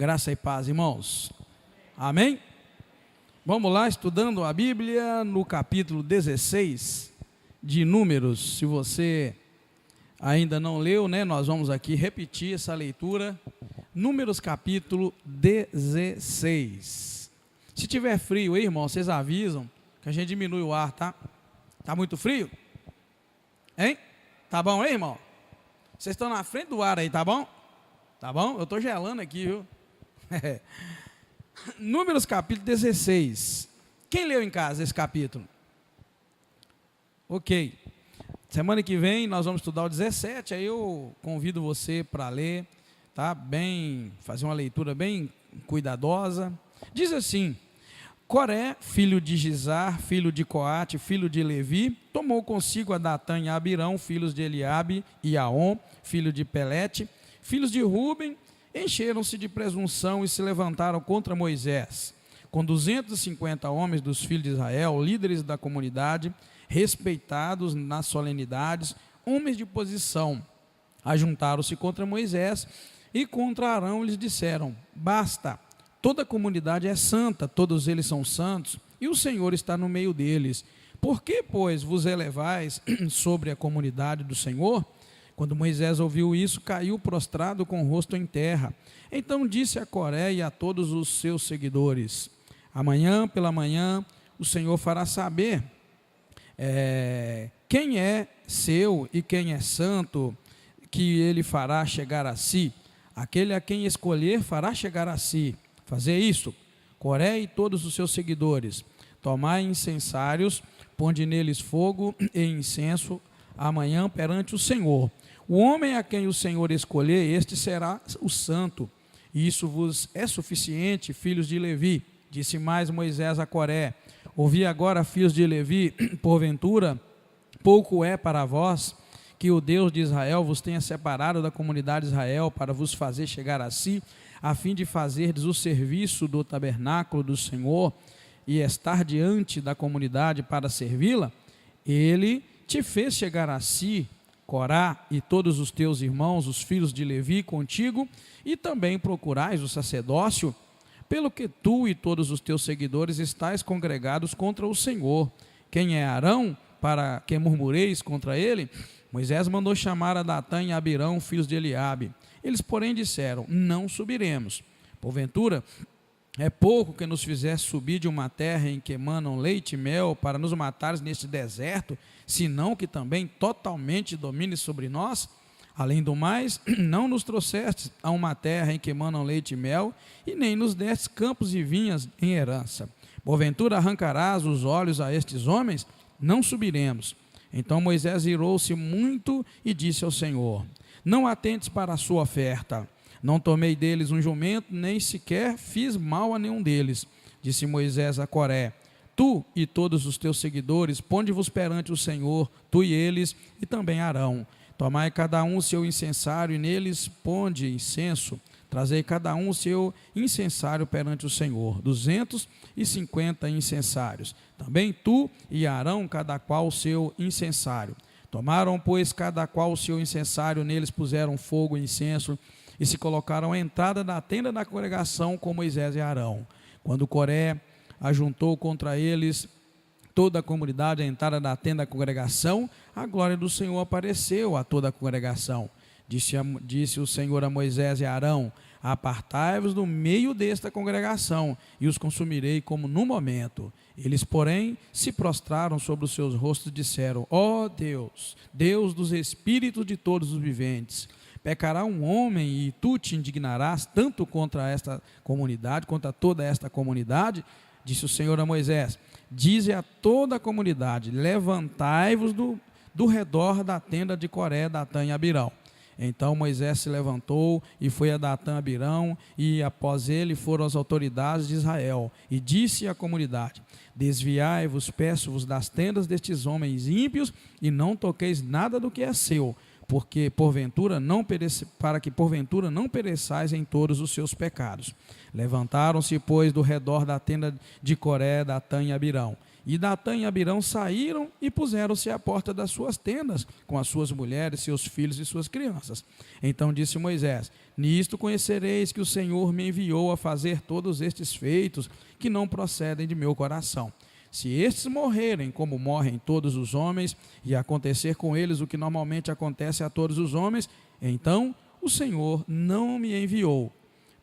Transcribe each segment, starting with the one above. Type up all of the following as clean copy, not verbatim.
Graça e paz, irmãos. Amém? Vamos lá, estudando a Bíblia no capítulo 16 de Números. Se você ainda não leu, nós vamos aqui repetir essa leitura. Números capítulo 16. Se tiver frio aí, irmão, vocês avisam que a gente diminui o ar, tá? Tá muito frio? Hein? Tá bom aí, irmão? Vocês estão na frente do ar aí, tá bom? Tá bom? Eu estou gelando aqui, viu? Números capítulo 16. Quem leu em casa esse capítulo? Ok. Semana que vem nós vamos estudar o 17, aí eu convido você para ler, tá? Fazer uma leitura bem cuidadosa. Diz assim: Coré, filho de Gizar, filho de Coate, filho de Levi, tomou consigo a Datã e a Abirão, filhos de Eliabe, e Aon, filho de Pelete, filhos de Ruben, encheram-se de presunção e se levantaram contra Moisés, com 250 homens dos filhos de Israel, líderes da comunidade, respeitados nas solenidades, homens de posição. Ajuntaram-se contra Moisés e contra Arão lhes disseram: basta, toda a comunidade é santa, todos eles são santos, e o Senhor está no meio deles. Por que, pois, vos elevais sobre a comunidade do Senhor? Quando Moisés ouviu isso, caiu prostrado com o rosto em terra. Então disse a Coré e a todos os seus seguidores: amanhã pela manhã o Senhor fará saber quem é seu e quem é santo, que ele fará chegar a si. Aquele a quem escolher fará chegar a si. Fazer isto, Coré e todos os seus seguidores: tomai incensários, ponde neles fogo e incenso amanhã perante o Senhor. O homem a quem o Senhor escolher, este será o santo. E isso vos é suficiente, filhos de Levi. Disse mais Moisés a Coré: ouvi agora, filhos de Levi, porventura pouco é para vós que o Deus de Israel vos tenha separado da comunidade de Israel para vos fazer chegar a si, a fim de fazerdes o serviço do tabernáculo do Senhor e estar diante da comunidade para servi-la? Ele te fez chegar a si, Corá, e todos os teus irmãos, os filhos de Levi, contigo, e também procurais o sacerdócio, pelo que tu e todos os teus seguidores estáis congregados contra o Senhor. Quem é Arão, para que murmureis contra ele? Moisés mandou chamar a Datã e a Abirão, filhos de Eliabe. Eles, porém, disseram: não subiremos. Porventura, é pouco que nos fizesse subir de uma terra em que emanam leite e mel para nos matares neste deserto, senão que também totalmente domine sobre nós? Além do mais, não nos trouxestes a uma terra em que emanam leite e mel, e nem nos destes campos e vinhas em herança. Porventura arrancarás os olhos a estes homens? Não subiremos. Então Moisés irou-se muito e disse ao Senhor: não atentes para a sua oferta. Não tomei deles um jumento, nem sequer fiz mal a nenhum deles. Disse Moisés a Coré: tu e todos os teus seguidores, ponde-vos perante o Senhor, tu e eles, e também Arão. Tomai cada um o seu incensário, e neles ponde incenso. Trazei cada um o seu incensário perante o Senhor, 250 incensários. Também tu e Arão, cada qual o seu incensário. Tomaram, pois, cada qual o seu incensário, neles puseram fogo e incenso, e se colocaram à entrada da tenda da congregação com Moisés e Arão. Quando Coré ajuntou contra eles toda a comunidade à entrada da tenda da congregação, a glória do Senhor apareceu a toda a congregação. Disse o Senhor a Moisés e a Arão: apartai-vos do meio desta congregação, e os consumirei como no momento. Eles, porém, se prostraram sobre os seus rostos e disseram: ó Deus, Deus dos espíritos de todos os viventes, pecará um homem e tu te indignarás tanto contra esta comunidade, contra toda esta comunidade? Disse o Senhor a Moisés: dize a toda a comunidade: levantai-vos do redor da tenda de Coré, Datã e Abirão. Então Moisés se levantou e foi a Datã e Abirão, e após ele foram as autoridades de Israel, e disse à comunidade: desviai-vos, peço-vos, das tendas destes homens ímpios, e não toqueis nada do que é seu, porque para que porventura não pereçais em todos os seus pecados. Levantaram-se, pois, do redor da tenda de Coré, Datã e Abirão, E Datã e Abirão saíram e puseram-se à porta das suas tendas, com as suas mulheres, seus filhos e suas crianças. Então disse Moisés: nisto conhecereis que o Senhor me enviou a fazer todos estes feitos, que não procedem de meu coração. Se estes morrerem como morrem todos os homens, e acontecer com eles o que normalmente acontece a todos os homens, então o Senhor não me enviou.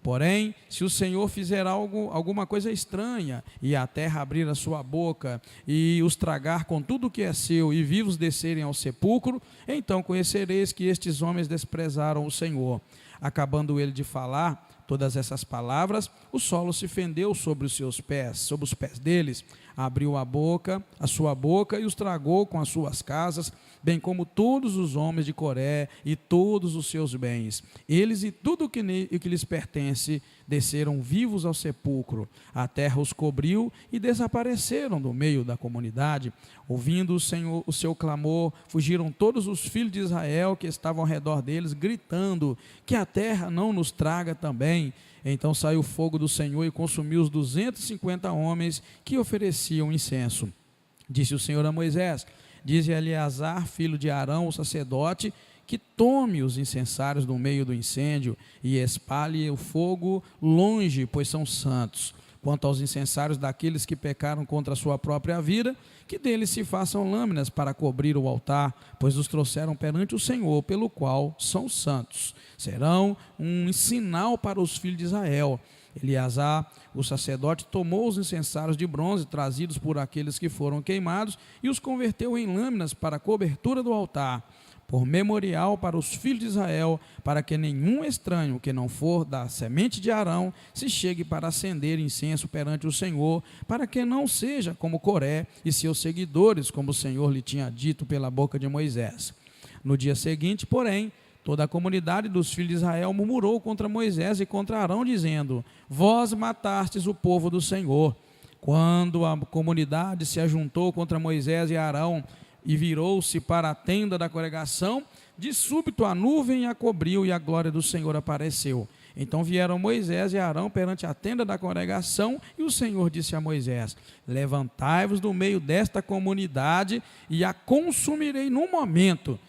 Porém, se o Senhor fizer alguma coisa estranha, e a terra abrir a sua boca, e os tragar com tudo o que é seu, e vivos descerem ao sepulcro, então conhecereis que estes homens desprezaram o Senhor. Acabando ele de falar todas essas palavras, o solo se fendeu sobre os seus pés, sobre os pés deles, abriu a sua boca e os tragou com as suas casas, bem como todos os homens de Coré e todos os seus bens. Eles e tudo o que lhes pertence desceram vivos ao sepulcro. A terra os cobriu e desapareceram do meio da comunidade. Ouvindo o Senhor o seu clamor, fugiram todos os filhos de Israel que estavam ao redor deles, gritando: que a terra não nos traga também. Então saiu o fogo do Senhor e consumiu os 250 homens que ofereciam incenso. Disse o Senhor a Moisés: dize a Eleazar, filho de Arão, o sacerdote, que tome os incensários do meio do incêndio e espalhe o fogo longe, pois são santos. Quanto aos incensários daqueles que pecaram contra a sua própria vida, que deles se façam lâminas para cobrir o altar, pois os trouxeram perante o Senhor, pelo qual são santos. Serão um sinal para os filhos de Israel. Eleazar, o sacerdote, tomou os incensários de bronze trazidos por aqueles que foram queimados e os converteu em lâminas para a cobertura do altar, por memorial para os filhos de Israel, para que nenhum estranho que não for da semente de Arão se chegue para acender incenso perante o Senhor, para que não seja como Coré e seus seguidores, como o Senhor lhe tinha dito pela boca de Moisés. No dia seguinte, porém, toda a comunidade dos filhos de Israel murmurou contra Moisés e contra Arão, dizendo: vós matastes o povo do Senhor. Quando a comunidade se ajuntou contra Moisés e Arão e virou-se para a tenda da congregação, de súbito a nuvem a cobriu e a glória do Senhor apareceu. Então vieram Moisés e Arão perante a tenda da congregação, e o Senhor disse a Moisés: levantai-vos do meio desta comunidade e a consumirei num momento.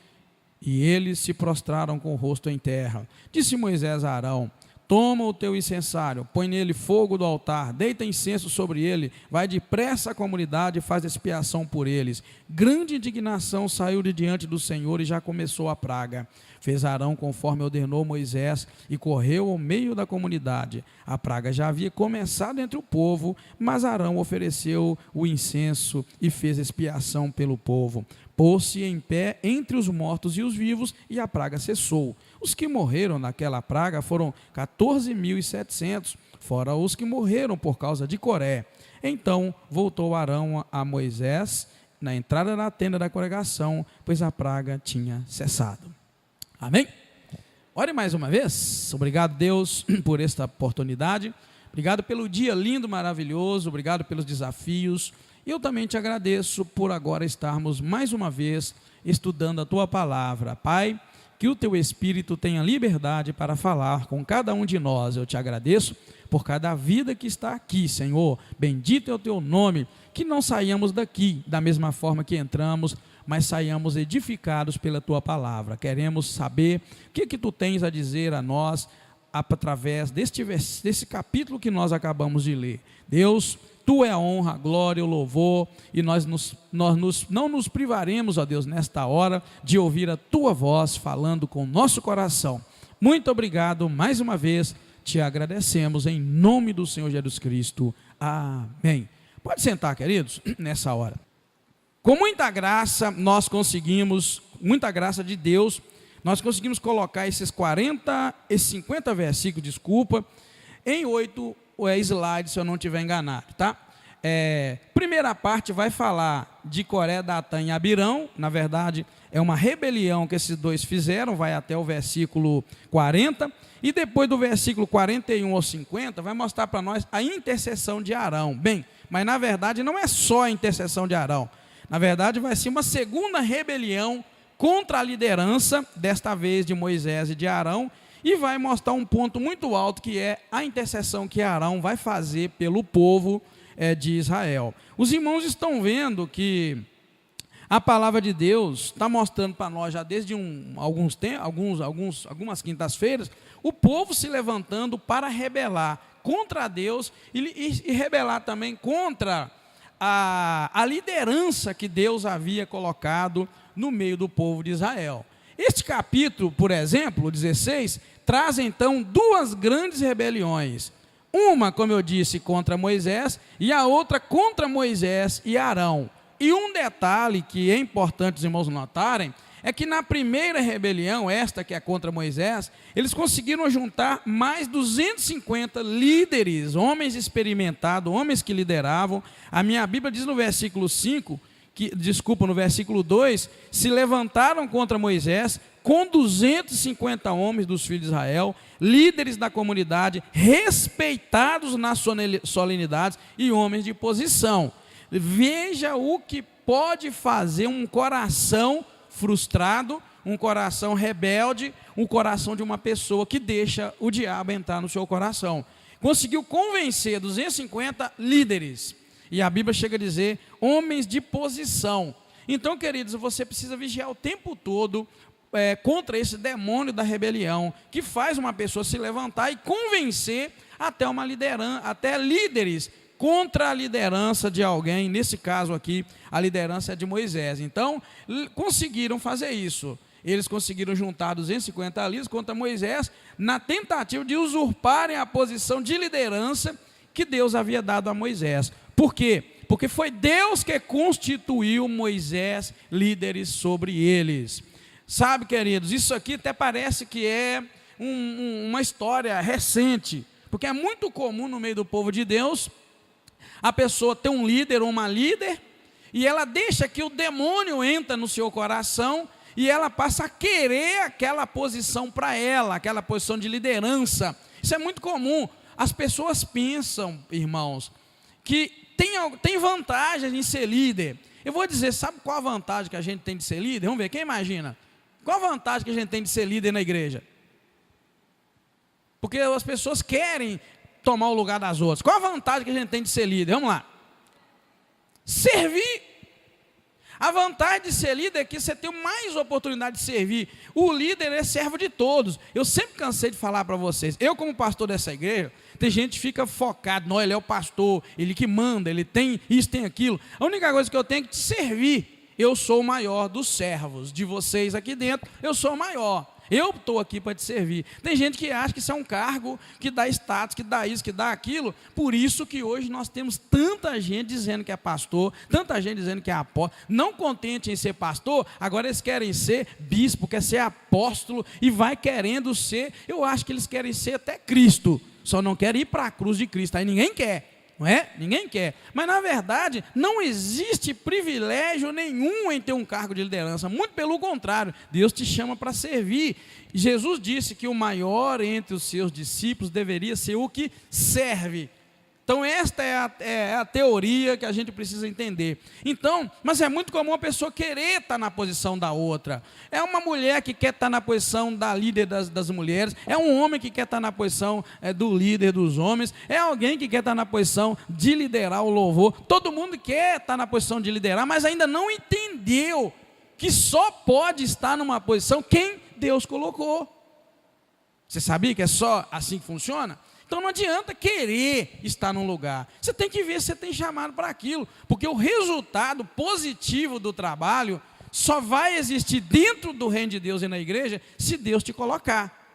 E eles se prostraram com o rosto em terra. Disse Moisés a Arão: toma o teu incensário, põe nele fogo do altar, deita incenso sobre ele, vai depressa à comunidade e faz expiação por eles. Grande indignação saiu de diante do Senhor e já começou a praga. Fez Arão conforme ordenou Moisés e correu ao meio da comunidade. A praga já havia começado entre o povo, mas Arão ofereceu o incenso e fez expiação pelo povo. Pôs-se em pé entre os mortos e os vivos, e a praga cessou. Os que morreram naquela praga foram 14.700, fora os que morreram por causa de Coré. Então voltou Arão a Moisés na entrada da tenda da congregação, pois a praga tinha cessado. Amém? Ore mais uma vez. Obrigado, Deus, por esta oportunidade. Obrigado pelo dia lindo, maravilhoso. Obrigado pelos desafios. E eu também te agradeço por agora estarmos mais uma vez estudando a tua palavra. Pai, que o teu Espírito tenha liberdade para falar com cada um de nós. Eu te agradeço por cada vida que está aqui, Senhor. Bendito é o teu nome. Que não saiamos daqui da mesma forma que entramos, mas saiamos edificados pela tua palavra. Queremos saber o que tu tens a dizer a nós através desse capítulo que nós acabamos de ler. Deus, tu é a honra, a glória, o louvor, e nós não nos privaremos, ó Deus, nesta hora, de ouvir a tua voz falando com o nosso coração. Muito obrigado, mais uma vez, te agradecemos em nome do Senhor Jesus Cristo. Amém. Pode sentar, queridos, nessa hora. Com muita graça, muita graça de Deus, nós conseguimos colocar esses 50 versículos, em 8 slides, se eu não estiver enganado, tá? Primeira parte vai falar de Coré, Datã e Abirão. Na verdade, é uma rebelião que esses dois fizeram, vai até o versículo 40, e depois do versículo 41 ao 50, vai mostrar para nós a intercessão de Arão. Bem, mas na verdade não é só a intercessão de Arão. Na verdade, vai ser uma segunda rebelião contra a liderança, desta vez de Moisés e de Arão, e vai mostrar um ponto muito alto, que é a intercessão que Arão vai fazer pelo povo, de Israel. Os irmãos estão vendo que a palavra de Deus está mostrando para nós já desde algumas quintas-feiras, o povo se levantando para rebelar contra Deus e rebelar também contra a liderança que Deus havia colocado no meio do povo de Israel. Este capítulo, por exemplo, o 16, traz então duas grandes rebeliões. Uma, como eu disse, contra Moisés, e a outra contra Moisés e Arão. E um detalhe que é importante os irmãos notarem, é que na primeira rebelião, esta que é contra Moisés, eles conseguiram juntar mais 250 líderes, homens experimentados, homens que lideravam. A minha Bíblia diz no versículo 5, no versículo 2, se levantaram contra Moisés com 250 homens dos filhos de Israel, líderes da comunidade, respeitados nas solenidades e homens de posição. Veja o que pode fazer um coração frustrado, um coração rebelde, um coração de uma pessoa que deixa o diabo entrar no seu coração. Conseguiu convencer 250 líderes, e a Bíblia chega a dizer, homens de posição. Então, queridos, você precisa vigiar o tempo todo contra esse demônio da rebelião, que faz uma pessoa se levantar e convencer até uma liderança, até líderes, contra a liderança de alguém, nesse caso aqui, a liderança é de Moisés. Então, conseguiram fazer isso. Eles conseguiram juntar 250 líderes contra Moisés, na tentativa de usurparem a posição de liderança que Deus havia dado a Moisés. Por quê? Porque foi Deus que constituiu Moisés líderes sobre eles. Sabe, queridos, isso aqui até parece que é uma história recente, porque é muito comum no meio do povo de Deus, a pessoa ter um líder ou uma líder, e ela deixa que o demônio entra no seu coração, e ela passa a querer aquela posição para ela, aquela posição de liderança. Isso é muito comum. As pessoas pensam, irmãos, que tem vantagem em ser líder. Eu vou dizer, sabe qual a vantagem que a gente tem de ser líder? Vamos ver, quem imagina? Qual a vantagem que a gente tem de ser líder na igreja? Porque as pessoas querem tomar o lugar das outras. Qual a vantagem que a gente tem de ser líder? Vamos lá. Servir. A vantagem de ser líder é que você tem mais oportunidade de servir. O líder é servo de todos. Eu sempre cansei de falar para vocês. Eu, como pastor dessa igreja, tem gente que fica focado. Não, ele é o pastor, ele que manda, ele tem isso, tem aquilo. A única coisa que eu tenho é que te servir. Eu sou o maior dos servos. De vocês aqui dentro, eu sou o maior. Eu estou aqui para te servir. Tem gente que acha que isso é um cargo que dá status, que dá isso, que dá aquilo. Por isso que hoje nós temos tanta gente dizendo que é pastor, tanta gente dizendo que é apóstolo. Não contente em ser pastor, agora eles querem ser bispo, quer ser apóstolo e vai querendo ser. Eu acho que eles querem ser até Cristo, só não querem ir para a cruz de Cristo. Aí ninguém quer. Não é? Ninguém quer. Mas, na verdade, não existe privilégio nenhum em ter um cargo de liderança. Muito pelo contrário, Deus te chama para servir. Jesus disse que o maior entre os seus discípulos deveria ser o que serve. Então, esta é a teoria que a gente precisa entender. Então, mas é muito comum a pessoa querer estar na posição da outra. É uma mulher que quer estar na posição da líder das mulheres. É um homem que quer estar na posição do líder dos homens. É alguém que quer estar na posição de liderar o louvor. Todo mundo quer estar na posição de liderar, mas ainda não entendeu que só pode estar numa posição quem Deus colocou. Você sabia que é só assim que funciona? Então não adianta querer estar num lugar. Você tem que ver se você tem chamado para aquilo. Porque o resultado positivo do trabalho só vai existir dentro do reino de Deus e na igreja se Deus te colocar.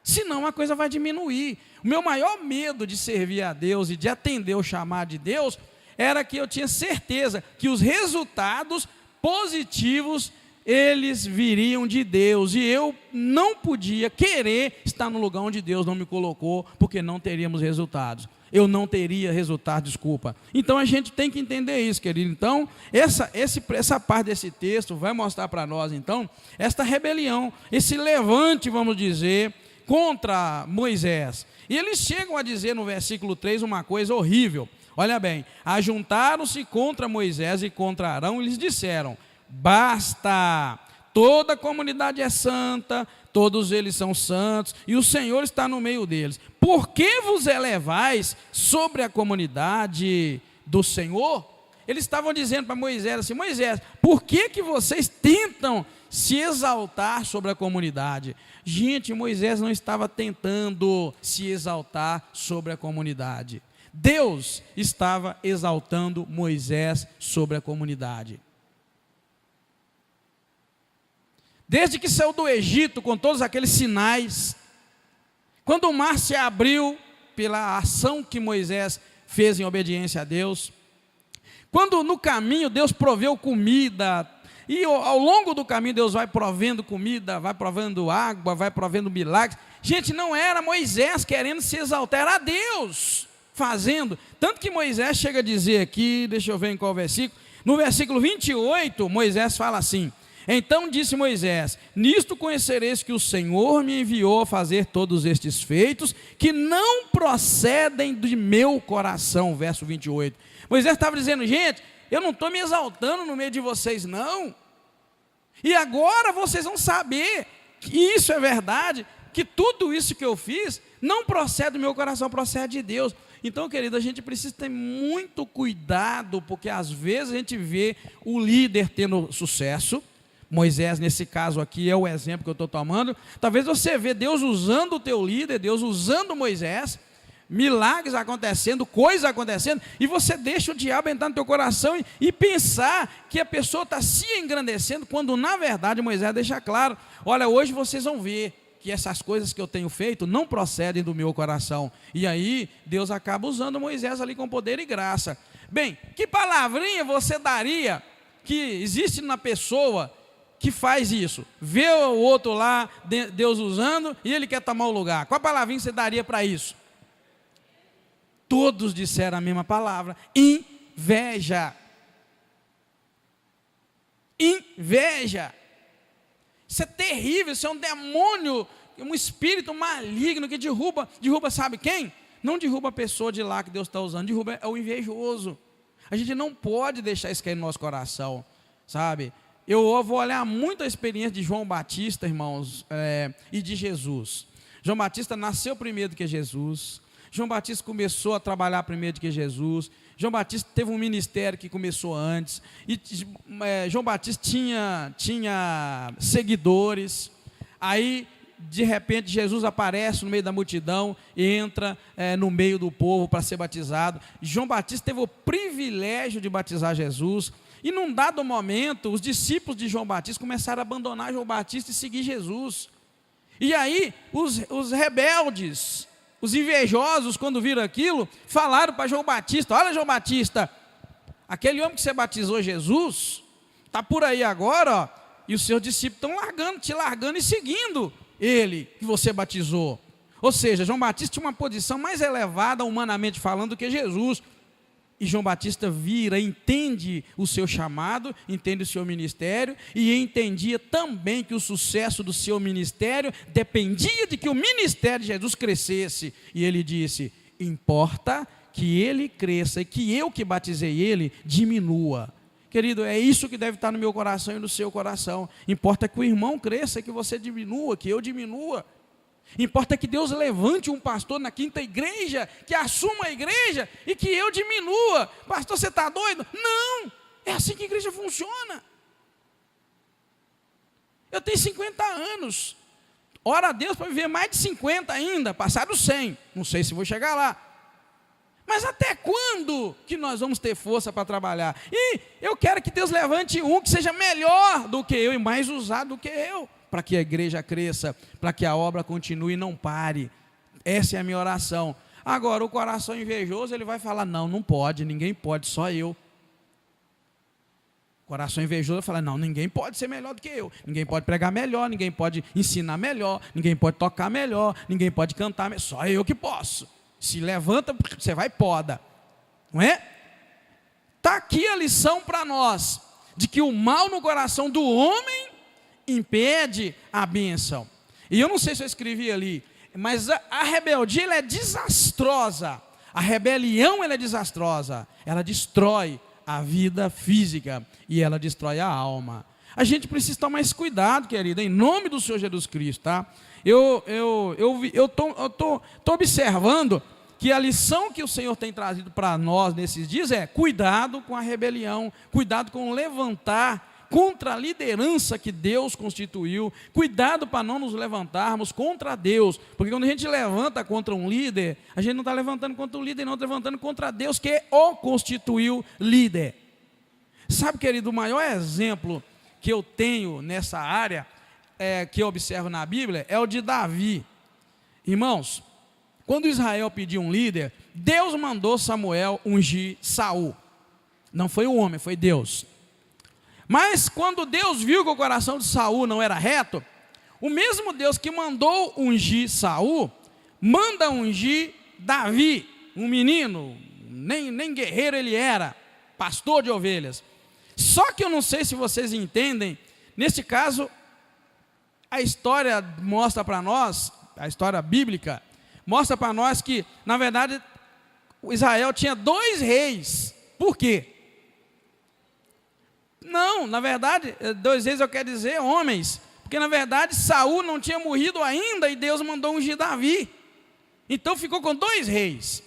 Senão a coisa vai diminuir. O meu maior medo de servir a Deus e de atender o chamado de Deus era que eu tinha certeza que os resultados positivos eles viriam de Deus, e eu não podia querer estar no lugar onde Deus não me colocou, porque não teríamos resultados, eu não teria resultado, desculpa. Então a gente tem que entender isso, querido. Então essa parte desse texto vai mostrar para nós, então, esta rebelião, esse levante, vamos dizer, contra Moisés. E eles chegam a dizer no versículo 3 uma coisa horrível. Olha bem, ajuntaram-se contra Moisés e contra Arão, e lhes disseram: basta, toda a comunidade é santa, todos eles são santos, e o Senhor está no meio deles. Por que vos elevais sobre a comunidade do Senhor, eles estavam dizendo para Moisés assim: Moisés, por que vocês tentam se exaltar sobre a comunidade? Gente, Moisés não estava tentando se exaltar sobre a comunidade. Deus estava exaltando Moisés sobre a comunidade. Desde que saiu do Egito com todos aqueles sinais, quando o mar se abriu pela ação que Moisés fez em obediência a Deus, quando no caminho Deus proveu comida, e ao longo do caminho Deus vai provendo comida, vai provendo água, vai provendo milagres. Gente, não era Moisés querendo se exaltar, era Deus fazendo. Tanto que Moisés chega a dizer aqui, deixa eu ver em qual versículo, no versículo 28, Moisés fala assim: então disse Moisés, nisto conhecereis que o Senhor me enviou a fazer todos estes feitos, que não procedem de meu coração. Verso 28. Moisés estava dizendo: gente, eu não estou me exaltando no meio de vocês não, e agora vocês vão saber que isso é verdade, que tudo isso que eu fiz não procede do meu coração, procede de Deus. Então, querido, a gente precisa ter muito cuidado, porque às vezes a gente vê o líder tendo sucesso. Moisés, nesse caso aqui, é o exemplo que eu estou tomando. Talvez você vê Deus usando o teu líder, Deus usando Moisés, milagres acontecendo, coisas acontecendo, e você deixa o diabo entrar no teu coração e pensar que a pessoa está se engrandecendo, quando na verdade Moisés deixa claro: olha, hoje vocês vão ver que essas coisas que eu tenho feito não procedem do meu coração. E aí Deus acaba usando Moisés ali com poder e graça. Bem, que palavrinha você daria que existe na pessoa que faz isso? Vê o outro lá, Deus usando, e ele quer tomar o lugar. Qual palavrinha você daria para isso? Todos disseram a mesma palavra: inveja. Inveja. Isso é terrível, isso é um demônio, um espírito maligno que derruba, sabe quem? Não derruba a pessoa de lá que Deus está usando, derruba é o invejoso. A gente não pode deixar isso cair no nosso coração, sabe? Eu vou olhar muito a experiência de João Batista, irmãos, e de Jesus. João Batista nasceu primeiro do que Jesus. João Batista começou a trabalhar primeiro do que Jesus. João Batista teve um ministério que começou antes. E João Batista tinha seguidores. Aí, de repente, Jesus aparece no meio da multidão, entra no meio do povo para ser batizado. João Batista teve o privilégio de batizar Jesus. E num dado momento, os discípulos de João Batista começaram a abandonar João Batista e seguir Jesus. E aí, os rebeldes, os invejosos, quando viram aquilo, falaram para João Batista: olha, João Batista, aquele homem que você batizou, Jesus, está por aí agora, ó, e os seus discípulos estão te largando e seguindo ele que você batizou. Ou seja, João Batista tinha uma posição mais elevada, humanamente falando, do que Jesus. E João Batista vira, entende o seu chamado, entende o seu ministério, e entendia também que o sucesso do seu ministério dependia de que o ministério de Jesus crescesse. E ele disse: importa que ele cresça e que eu que batizei ele diminua. Querido, é isso que deve estar no meu coração e no seu coração. Importa que o irmão cresça, que você diminua, que eu diminua. Importa que Deus levante um pastor na quinta igreja, que assuma a igreja e que eu diminua. Pastor, você está doido? Não, é assim que a igreja funciona. Eu tenho 50 anos, ora a Deus para viver mais de 50 ainda, passar dos 100, não sei se vou chegar lá. Mas até quando que nós vamos ter força para trabalhar? E eu quero que Deus levante um que seja melhor do que eu e mais usado do que eu, para que a igreja cresça, para que a obra continue e não pare. Essa é a minha oração. Agora, o coração invejoso, ele vai falar: não pode, ninguém pode, só eu. O coração invejoso vai falar: não, ninguém pode ser melhor do que eu, ninguém pode pregar melhor, ninguém pode ensinar melhor, ninguém pode tocar melhor, ninguém pode cantar melhor, só eu que posso. Se levanta, você vai e poda, não é? Está aqui a lição para nós, de que o mal no coração do homem impede a bênção. E eu não sei se eu escrevi ali, mas a rebeldia, ela é desastrosa. A rebelião, ela é desastrosa. Ela destrói a vida física e ela destrói a alma. A gente precisa tomar esse cuidado, querido, em nome do Senhor Jesus Cristo, tá? Eu tô observando que a lição que o Senhor tem trazido para nós nesses dias é: cuidado com a rebelião, cuidado com levantar contra a liderança que Deus constituiu, cuidado para não nos levantarmos contra Deus, porque quando a gente levanta contra um líder, a gente não está levantando contra o líder, não, está levantando contra Deus que o constituiu líder. Sabe, querido, o maior exemplo que eu tenho nessa área, que eu observo na Bíblia, é o de Davi. Irmãos, quando Israel pediu um líder, Deus mandou Samuel ungir Saul. Não foi o homem, foi Deus. Mas quando Deus viu que o coração de Saul não era reto, o mesmo Deus que mandou ungir Saul, manda ungir Davi, um menino, nem guerreiro ele era, pastor de ovelhas. Só que eu não sei se vocês entendem, nesse caso, a história mostra para nós, a história bíblica, mostra para nós que, na verdade, Israel tinha 2 reis. Por quê? Não, na verdade, 2 reis eu quero dizer homens, porque na verdade Saul não tinha morrido ainda e Deus mandou ungir Davi. Então ficou com 2 reis.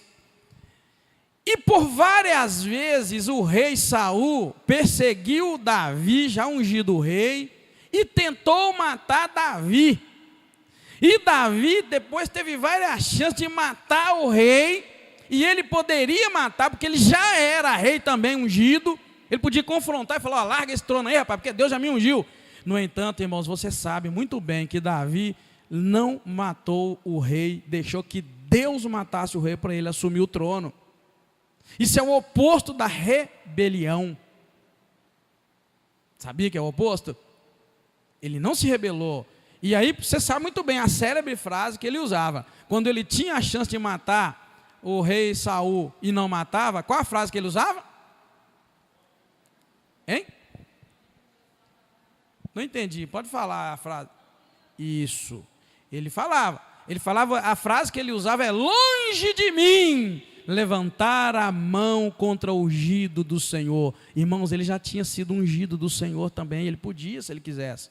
E por várias vezes o rei Saul perseguiu Davi, já ungido rei, e tentou matar Davi. E Davi depois teve várias chances de matar o rei, e ele poderia matar, porque ele já era rei também ungido. Ele podia confrontar e falar: larga esse trono aí, rapaz, porque Deus já me ungiu. No entanto, irmãos, você sabe muito bem que Davi não matou o rei, deixou que Deus matasse o rei para ele assumir o trono. Isso é o oposto da rebelião. Sabia que é o oposto? Ele não se rebelou. E aí você sabe muito bem a célebre frase que ele usava. Quando ele tinha a chance de matar o rei Saul e não matava, qual a frase que ele usava? Hein? Não entendi, pode falar a frase. Isso, ele falava, a frase que ele usava é: longe de mim levantar a mão contra o ungido do Senhor. Irmãos, ele já tinha sido ungido do Senhor também, ele podia se ele quisesse,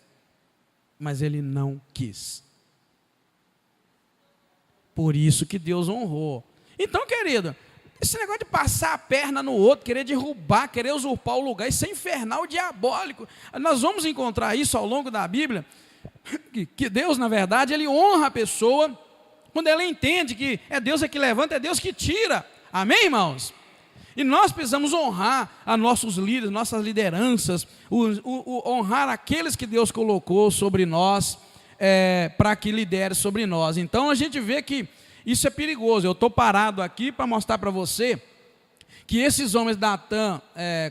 mas ele não quis. Por isso que Deus honrou. Então, querido, esse negócio de passar a perna no outro, querer derrubar, querer usurpar o lugar, isso é infernal, diabólico. Nós vamos encontrar isso ao longo da Bíblia, que Deus, na verdade, ele honra a pessoa quando ela entende que é Deus que levanta, é Deus que tira. Amém, irmãos? E nós precisamos honrar a nossos líderes, nossas lideranças, honrar aqueles que Deus colocou sobre nós, para que lidere sobre nós. Então a gente vê que isso é perigoso. Eu estou parado aqui para mostrar para você que esses homens Datã,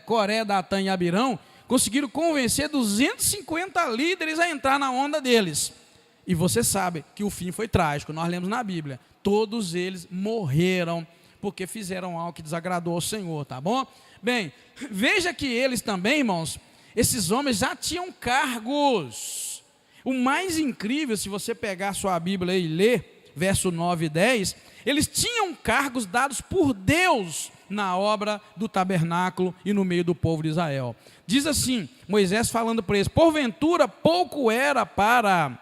Coré, Datã e Abirão conseguiram convencer 250 líderes a entrar na onda deles. E você sabe que o fim foi trágico, nós lemos na Bíblia. Todos eles morreram porque fizeram algo que desagradou ao Senhor, tá bom? Bem, veja que eles também, irmãos, esses homens já tinham cargos. O mais incrível, se você pegar a sua Bíblia e ler, verso 9 e 10, eles tinham cargos dados por Deus na obra do tabernáculo e no meio do povo de Israel. Diz assim, Moisés falando para eles: porventura pouco era para...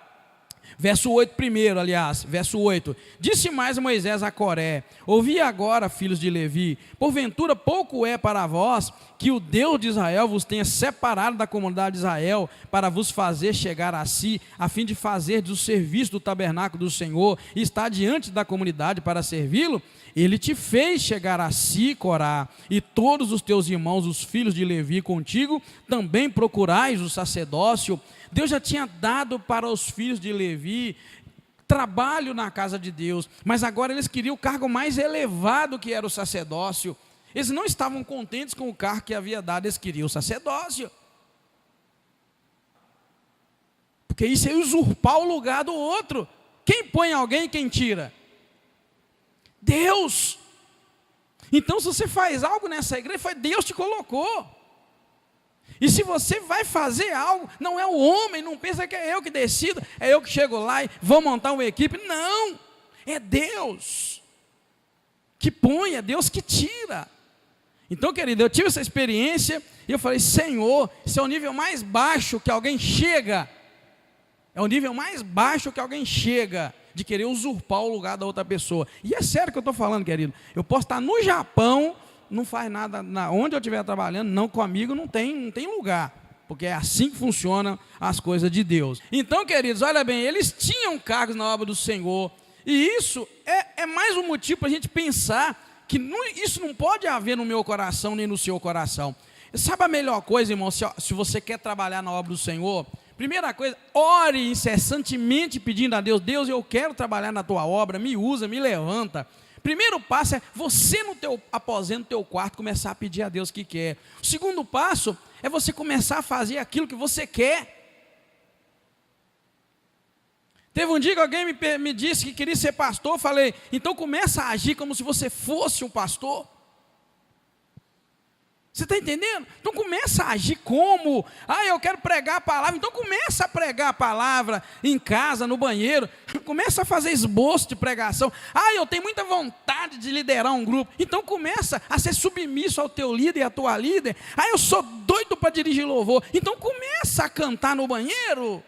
Verso 8 primeiro, aliás, verso 8. Disse mais Moisés a Coré: ouvi agora, filhos de Levi, porventura pouco é para vós que o Deus de Israel vos tenha separado da comunidade de Israel para vos fazer chegar a si, a fim de fazer o serviço do tabernáculo do Senhor e estar diante da comunidade para servi-lo? Ele te fez chegar a si, Corá, e todos os teus irmãos, os filhos de Levi contigo, também procurais o sacerdócio. Deus já tinha dado para os filhos de Levi trabalho na casa de Deus, mas agora eles queriam o cargo mais elevado, que era o sacerdócio. Eles não estavam contentes com o cargo que havia dado, eles queriam o sacerdócio, porque isso é usurpar o lugar do outro. Quem põe alguém, quem tira? Deus. Então, se você faz algo nessa igreja, foi Deus que te colocou. E se você vai fazer algo, não é o homem, não pensa que é eu que decido, é eu que chego lá e vou montar uma equipe. Não, é Deus que põe, é Deus que tira. Então, querido, eu tive essa experiência e eu falei: Senhor, esse é o nível mais baixo que alguém chega. É o nível mais baixo que alguém chega. de querer usurpar o lugar da outra pessoa. E é sério que eu estou falando, querido. Eu posso estar no Japão, não faz nada, onde eu estiver trabalhando, não comigo, não tem lugar. Porque é assim que funcionam as coisas de Deus. Então, queridos, olha bem, eles tinham cargos na obra do Senhor. E isso é mais um motivo para a gente pensar que isso não pode haver no meu coração nem no seu coração. Sabe a melhor coisa, irmão, se você quer trabalhar na obra do Senhor? Primeira coisa, ore incessantemente pedindo a Deus: Deus, eu quero trabalhar na tua obra, me usa, me levanta. Primeiro passo é você no teu aposento, no teu quarto, começar a pedir a Deus o que quer. O segundo passo é você começar a fazer aquilo que você quer. Teve um dia que alguém me disse que queria ser pastor, eu falei: então começa a agir como se você fosse um pastor. Você está entendendo? Então começa a agir como? Eu quero pregar a palavra. Então começa a pregar a palavra em casa, no banheiro. Começa a fazer esboço de pregação. Eu tenho muita vontade de liderar um grupo. Então começa a ser submisso ao teu líder e à tua líder. Eu sou doido para dirigir louvor. Então começa a cantar no banheiro.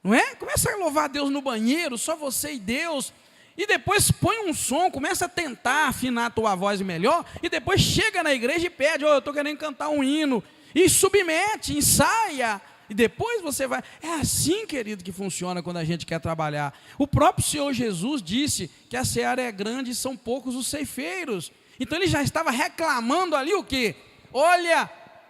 Não é? Começa a louvar a Deus no banheiro, só você e Deus. E depois põe um som, começa a tentar afinar a tua voz melhor, e depois chega na igreja e pede: eu estou querendo cantar um hino, e submete, ensaia, e depois você vai. É assim, querido, que funciona quando a gente quer trabalhar. O próprio Senhor Jesus disse que a seara é grande e são poucos os ceifeiros. Então ele já estava reclamando ali o quê? Olha,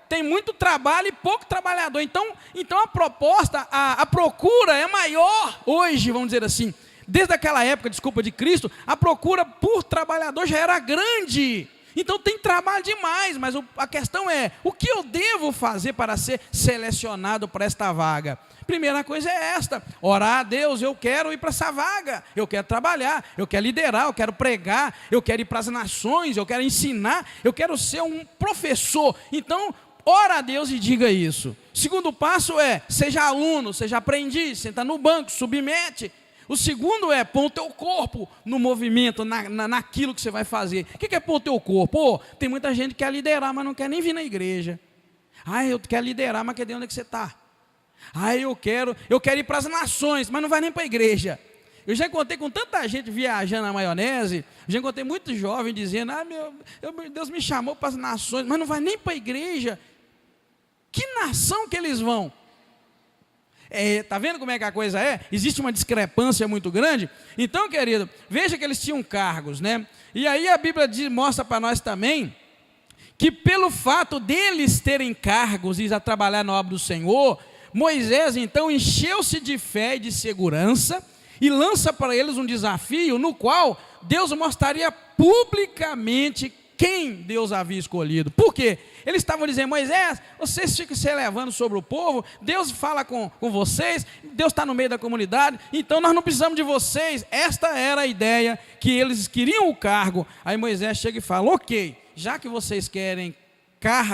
tem muito trabalho e pouco trabalhador. Então a proposta, a procura é maior hoje, vamos dizer assim. Desde aquela época, de Cristo, a procura por trabalhador já era grande. Então tem trabalho demais, mas a questão é: o que eu devo fazer para ser selecionado para esta vaga? Primeira coisa é esta: orar a Deus, eu quero ir para essa vaga, eu quero trabalhar, eu quero liderar, eu quero pregar, eu quero ir para as nações, eu quero ensinar, eu quero ser um professor. Então, ora a Deus e diga isso. Segundo passo é: seja aluno, seja aprendiz, senta no banco, submete. O segundo é: pôr o teu corpo no movimento, naquilo que você vai fazer. O que é pôr o teu corpo? Tem muita gente que quer liderar, mas não quer nem vir na igreja. Eu quero liderar, mas quer dizer onde é que você está? Eu quero ir para as nações, mas não vai nem para a igreja. Eu já encontrei com tanta gente viajando na maionese, já encontrei muitos jovens dizendo: Deus me chamou para as nações, mas não vai nem para a igreja. Que nação que eles vão? Está vendo como é que a coisa é? Existe uma discrepância muito grande. Então, querido, veja que eles tinham cargos, né? E aí a Bíblia mostra para nós também que pelo fato deles terem cargos e a trabalhar na obra do Senhor, Moisés então encheu-se de fé e de segurança e lança para eles um desafio no qual Deus mostraria publicamente quem Deus havia escolhido. Por quê? Eles estavam dizendo: Moisés, vocês ficam se elevando sobre o povo, Deus fala com vocês, Deus está no meio da comunidade, então nós não precisamos de vocês. Esta era a ideia, que eles queriam o cargo. Aí Moisés chega e fala: ok, já que vocês querem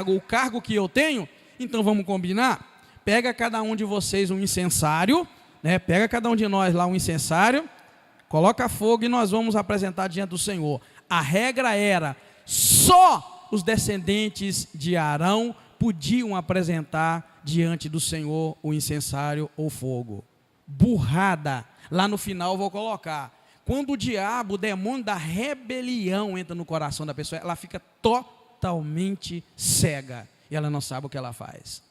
o cargo que eu tenho, então vamos combinar. Pega cada um de vocês um incensário, né? Pega cada um de nós lá um incensário, coloca fogo e nós vamos apresentar diante do Senhor. A regra era: só os descendentes de Arão podiam apresentar diante do Senhor o incensário ou fogo. Burrada. Lá no final eu vou colocar: quando o diabo, o demônio da rebelião entra no coração da pessoa, ela fica totalmente cega e ela não sabe o que ela faz.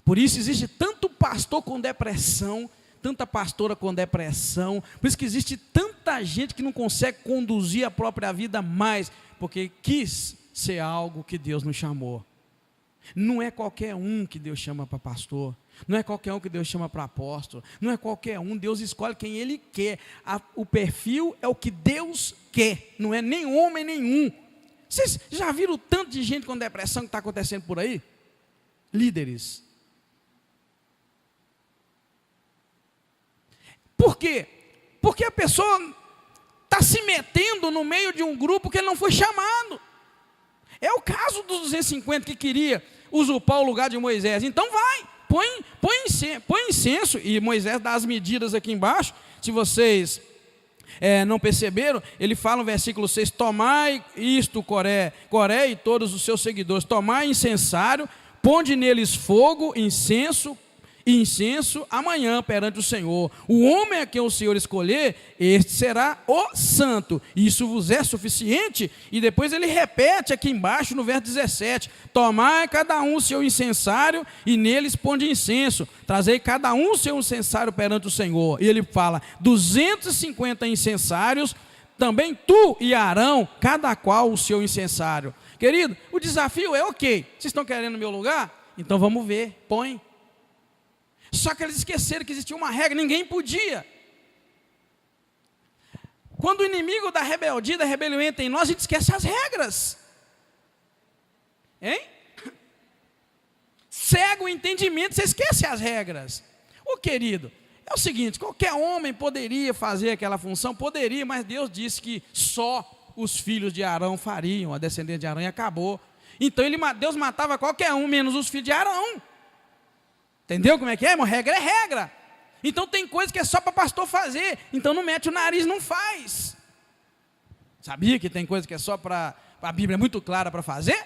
Por isso existe tanto pastor com depressão, tanta pastora com depressão, por isso que existe tanta gente que não consegue conduzir a própria vida mais, porque quis ser algo que Deus não chamou. Não é qualquer um que Deus chama para pastor, não é qualquer um que Deus chama para apóstolo, não é qualquer um. Deus escolhe quem Ele quer. O perfil é o que Deus quer, não é nem homem nenhum. Vocês já viram o tanto de gente com depressão que está acontecendo por aí? Líderes. Por quê? Porque a pessoa está se metendo no meio de um grupo que ele não foi chamado. É o caso dos 250 que queria usurpar o lugar de Moisés. Então vai, põe incenso, e Moisés dá as medidas aqui embaixo. Se vocês não perceberam, ele fala no versículo 6, tomai isto, Coré e todos os seus seguidores, tomai incensário, ponde neles fogo, incenso, incenso amanhã perante o Senhor. O homem a quem o Senhor escolher, este será o santo. Isso vos é suficiente? E depois ele repete aqui embaixo no verso 17: tomai cada um o seu incensário e neles ponde incenso. Trazei cada um o seu incensário perante o Senhor. E ele fala: 250 incensários, também tu e Arão, cada qual o seu incensário. Querido, o desafio é ok. Vocês estão querendo o meu lugar? Então vamos ver, põe. Só que eles esqueceram que existia uma regra, ninguém podia. Quando o inimigo da rebeldia, da rebelião entra em nós, a gente esquece as regras. Hein? Cega o entendimento, você esquece as regras. Ô querido, é o seguinte, qualquer homem poderia fazer aquela função, poderia, mas Deus disse que só os filhos de Arão fariam, a descendência de Arão, e acabou. Então Deus matava qualquer um, menos os filhos de Arão. Entendeu como é que é, irmão? Regra é regra. Então tem coisa que é só para pastor fazer, então não mete o nariz, não faz. Sabia que tem coisa que é só para, a Bíblia é muito clara para fazer?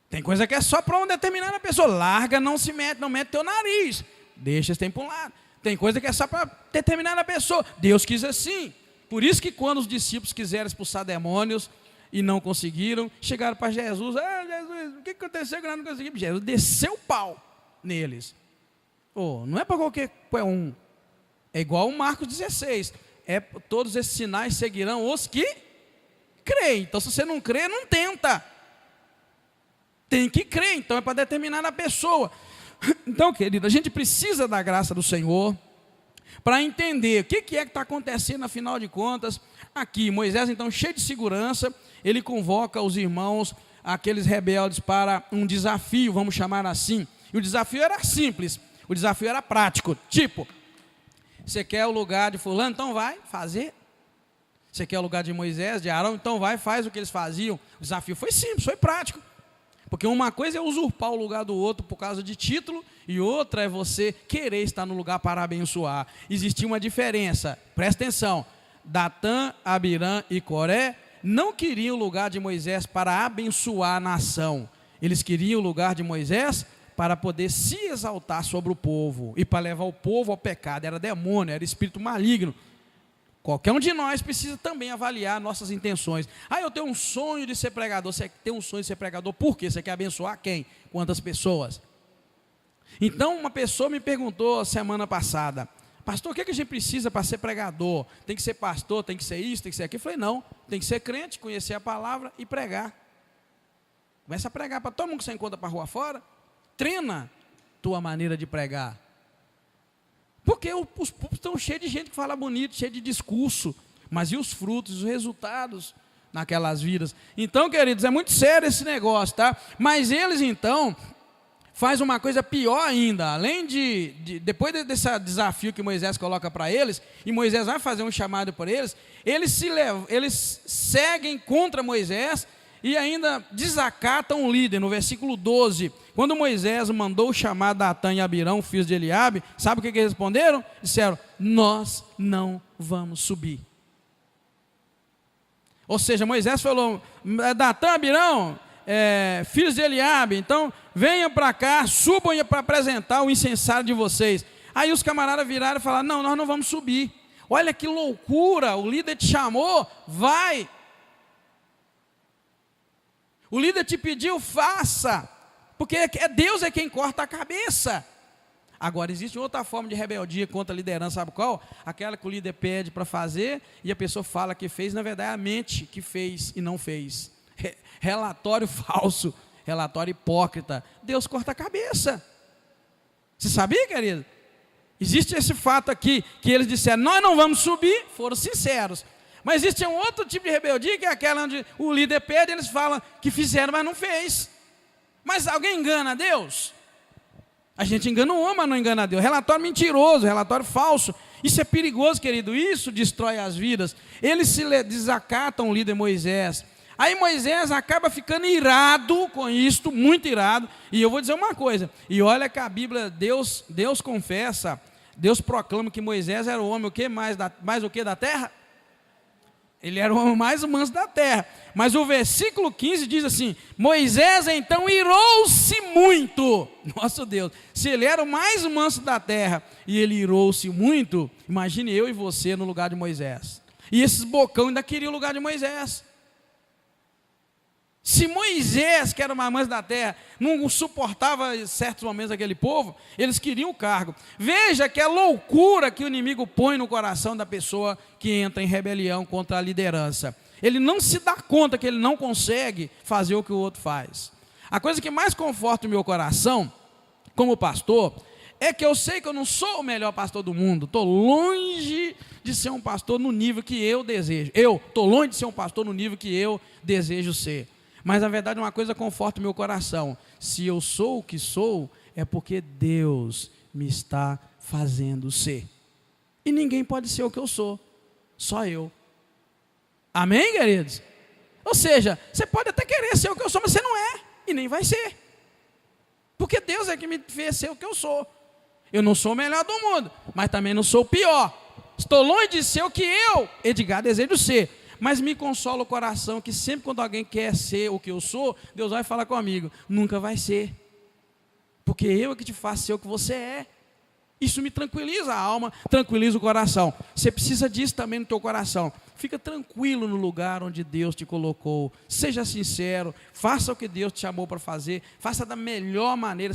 Tem coisa que é só para uma determinada pessoa, larga, não se mete, não mete teu nariz, deixa esse tempo para um lado. Tem coisa que é só para determinada pessoa, Deus quis assim. Por isso que quando os discípulos quiseram expulsar demônios e não conseguiram, chegaram para Jesus: Jesus, o que aconteceu que nós não conseguimos? Jesus desceu o pau neles. Não é para qualquer um. É igual o Marcos 16. Todos esses sinais seguirão os que creem. Então se você não crê, não tenta. Tem que crer, então é para determinada pessoa. Então, querido, a gente precisa da graça do Senhor para entender o que é que está acontecendo, afinal de contas. Aqui, Moisés, então, cheio de segurança, ele convoca os irmãos, aqueles rebeldes, para um desafio, vamos chamar assim. E o desafio era simples, o desafio era prático. Tipo, você quer o lugar de fulano? Então vai fazer. Você quer o lugar de Moisés, de Arão? Então vai, faz o que eles faziam. O desafio foi simples, foi prático. Porque uma coisa é usurpar o lugar do outro por causa de título, e outra é você querer estar no lugar para abençoar. Existia uma diferença, presta atenção. Datã, Abirã e Coré não queriam o lugar de Moisés para abençoar a nação. Eles queriam o lugar de Moisés para poder se exaltar sobre o povo e para levar o povo ao pecado. Era demônio, era espírito maligno. Qualquer um de nós precisa também avaliar nossas intenções. Eu tenho um sonho de ser pregador. Você tem um sonho de ser pregador por quê? Você quer abençoar quem? Quantas pessoas? Então uma pessoa me perguntou semana passada: pastor, o que a gente precisa para ser pregador? Tem que ser pastor, tem que ser isso, tem que ser aquilo? Eu falei: não, tem que ser crente, conhecer a palavra e pregar. Começa a pregar para todo mundo que você encontra para a rua fora. Treina tua maneira de pregar. Porque os púlpitos estão cheios de gente que fala bonito, cheio de discurso. Mas e os frutos, os resultados naquelas vidas? Então, queridos, é muito sério esse negócio, tá? Mas eles, então, fazem uma coisa pior ainda. Além depois desse desafio que Moisés coloca para eles, e Moisés vai fazer um chamado por eles, eles seguem contra Moisés e ainda desacatam o líder. No versículo 12, quando Moisés mandou chamar Datã e Abirão, filhos de Eliabe, sabe o que eles responderam? Disseram: nós não vamos subir. Ou seja, Moisés falou: Datã, Abirão, filhos de Eliabe, então venham para cá, subam para apresentar o incensário de vocês. Aí os camaradas viraram e falaram: não, nós não vamos subir. Olha que loucura, o líder te chamou, vai. O líder te pediu, faça, porque Deus é quem corta a cabeça. Agora, existe outra forma de rebeldia contra a liderança, sabe qual? Aquela que o líder pede para fazer e a pessoa fala que fez, na verdade é a mente que fez e não fez. Relatório falso, relatório hipócrita. Deus corta a cabeça. Você sabia, querido? Existe esse fato aqui, que eles disseram: nós não vamos subir, foram sinceros. Mas existe um outro tipo de rebeldia, que é aquela onde o líder pede e eles falam que fizeram, mas não fez. Mas alguém engana a Deus? A gente engana o homem, mas não engana a Deus. Relatório mentiroso, relatório falso. Isso é perigoso, querido. Isso destrói as vidas. Eles se desacatam o líder Moisés. Aí Moisés acaba ficando irado com isto, muito irado. E eu vou dizer uma coisa. E olha que a Bíblia, Deus confessa, Deus proclama que Moisés era o homem, o que mais o que da terra? Ele era o homem mais manso da terra. Mas o versículo 15 diz assim: Moisés então irou-se muito. Nosso Deus, se ele era o mais manso da terra e ele irou-se muito, imagine eu e você no lugar de Moisés. E esses bocão ainda queriam o lugar de Moisés. Se Moisés, que era o mais manso da terra, não suportava em certos momentos aquele povo, eles queriam o cargo. Veja que a loucura que o inimigo põe no coração da pessoa que entra em rebelião contra a liderança. Ele não se dá conta que ele não consegue fazer o que o outro faz. A coisa que mais conforta o meu coração, como pastor, é que eu sei que eu não sou o melhor pastor do mundo. Estou longe de ser um pastor no nível que eu desejo. Eu estou longe de ser um pastor no nível que eu desejo ser. Mas, na verdade, uma coisa conforta o meu coração. Se eu sou o que sou, é porque Deus me está fazendo ser. E ninguém pode ser o que eu sou, só eu. Amém, queridos? Ou seja, você pode até querer ser o que eu sou, mas você não é, e nem vai ser. Porque Deus é que me fez ser o que eu sou. Eu não sou o melhor do mundo, mas também não sou o pior. Estou longe de ser o que eu, Edgar, desejo ser. Mas me consola o coração que sempre quando alguém quer ser o que eu sou, Deus vai falar comigo: nunca vai ser, porque eu é que te faço ser o que você é. Isso me tranquiliza a alma, tranquiliza o coração. Você precisa disso também no teu coração. Fica tranquilo no lugar onde Deus te colocou. Seja sincero, faça o que Deus te chamou para fazer, faça da melhor maneira,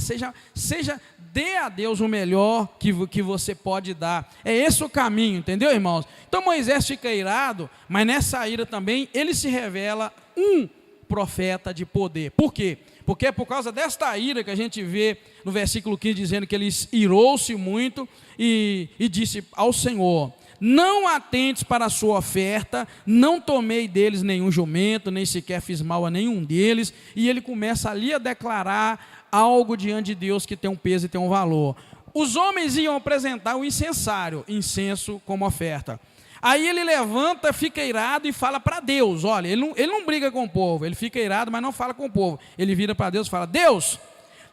dê a Deus o melhor que você pode dar. É esse o caminho, entendeu, irmãos? Então Moisés fica irado, mas nessa ira também ele se revela um profeta de poder. Por quê? Porque é por causa desta ira que a gente vê no versículo 15 dizendo que ele irou-se muito e disse ao Senhor: não atentes para a sua oferta, não tomei deles nenhum jumento, nem sequer fiz mal a nenhum deles. E ele começa ali a declarar algo diante de Deus que tem um peso e tem um valor. Os homens iam apresentar o incenso como oferta. Aí ele levanta, fica irado e fala para Deus. Olha, ele não briga com o povo, ele fica irado, mas não fala com o povo. Ele vira para Deus e fala: Deus,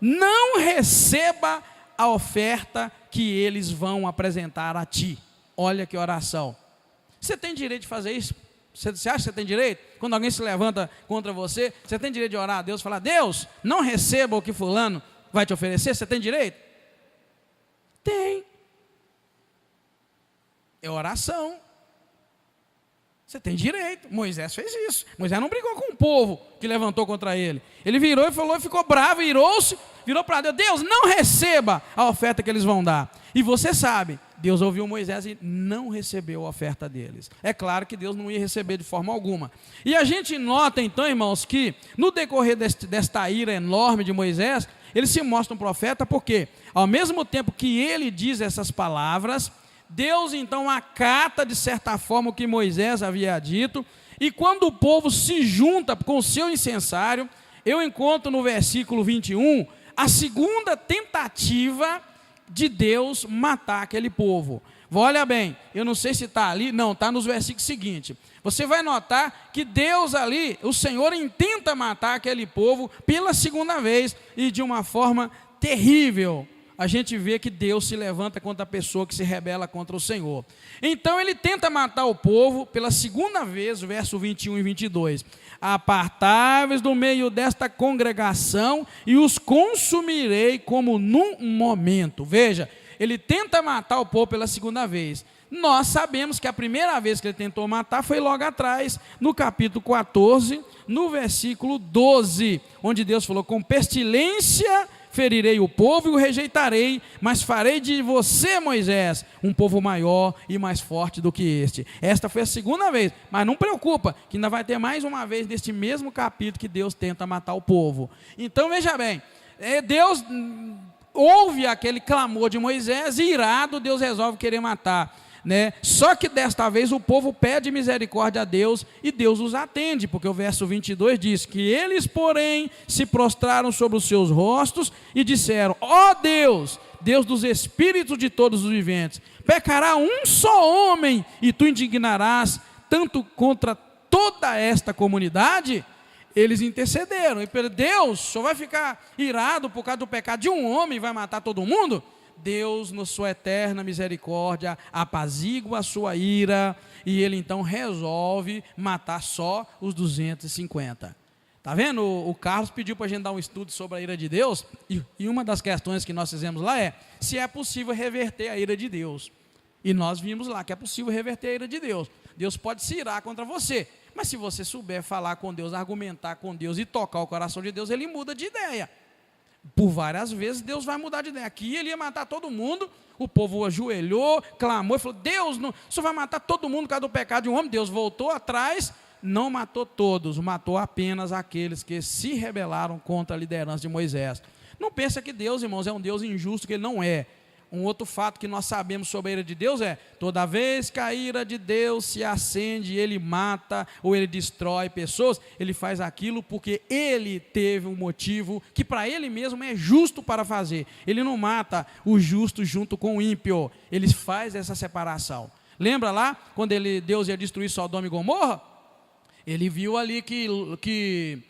não receba a oferta que eles vão apresentar a ti. Olha que oração. Você tem direito de fazer isso? Você acha que você tem direito? Quando alguém se levanta contra você, você tem direito de orar a Deus e falar: Deus, não receba o que fulano vai te oferecer? Você tem direito? Tem. É oração. Você tem direito. Moisés fez isso. Moisés não brigou com o povo que levantou contra ele. Ele virou e falou, ficou bravo, irou-se, virou para Deus: Deus, não receba a oferta que eles vão dar. E você sabe, Deus ouviu Moisés e não recebeu a oferta deles. É claro que Deus não ia receber de forma alguma. E a gente nota então, irmãos, que no decorrer desta ira enorme de Moisés, ele se mostra um profeta, porque ao mesmo tempo que ele diz essas palavras, Deus então acata de certa forma o que Moisés havia dito, e quando o povo se junta com o seu incensário, eu encontro no versículo 21 a segunda tentativa de Deus matar aquele povo. Olha bem, eu não sei se está ali, não, está nos versículos seguintes. Você vai notar que Deus ali, o Senhor intenta matar aquele povo pela segunda vez, e de uma forma terrível. A gente vê que Deus se levanta contra a pessoa que se rebela contra o Senhor. Então ele tenta matar o povo pela segunda vez, verso 21 e 22. Apartai-vos do meio desta congregação e os consumirei como num momento. Veja, ele tenta matar o povo pela segunda vez. Nós sabemos que a primeira vez que ele tentou matar foi logo atrás, no capítulo 14, no versículo 12, onde Deus falou: com pestilência ferirei o povo e o rejeitarei, mas farei de você, Moisés, um povo maior e mais forte do que este. Esta foi a segunda vez, mas não preocupa, que ainda vai ter mais uma vez neste mesmo capítulo que Deus tenta matar o povo. Então veja bem, Deus ouve aquele clamor de Moisés e irado Deus resolve querer matar. Só que desta vez o povo pede misericórdia a Deus e Deus os atende, porque o verso 22 diz que eles, porém, se prostraram sobre os seus rostos e disseram: ó Deus, Deus dos espíritos de todos os viventes, pecará um só homem e tu indignarás tanto contra toda esta comunidade? Eles intercederam e Deus, o senhor vai ficar irado por causa do pecado de um homem e vai matar todo mundo? Deus, na sua eterna misericórdia, apazigua a sua ira, e ele então resolve matar só os 250. Está vendo? O Carlos pediu para a gente dar um estudo sobre a ira de Deus, e uma das questões que nós fizemos lá é se é possível reverter a ira de Deus. E nós vimos lá que é possível reverter a ira de Deus. Deus pode se irar contra você, mas se você souber falar com Deus, argumentar com Deus e tocar o coração de Deus, ele muda de ideia. Por várias vezes Deus vai mudar de ideia. Aqui ele ia matar todo mundo, o povo ajoelhou, clamou e falou: Deus, não, o Senhor vai matar todo mundo por causa do pecado de um homem. Deus voltou atrás, não matou todos, matou apenas aqueles que se rebelaram contra a liderança de Moisés. Não pensa que Deus, irmãos, é um Deus injusto, que ele não é. Um outro fato que nós sabemos sobre a ira de Deus é: toda vez que a ira de Deus se acende, ele mata ou ele destrói pessoas, ele faz aquilo porque ele teve um motivo que para ele mesmo é justo para fazer. Ele não mata o justo junto com o ímpio, ele faz essa separação. Lembra lá, quando Deus ia destruir Sodoma e Gomorra? Ele viu ali que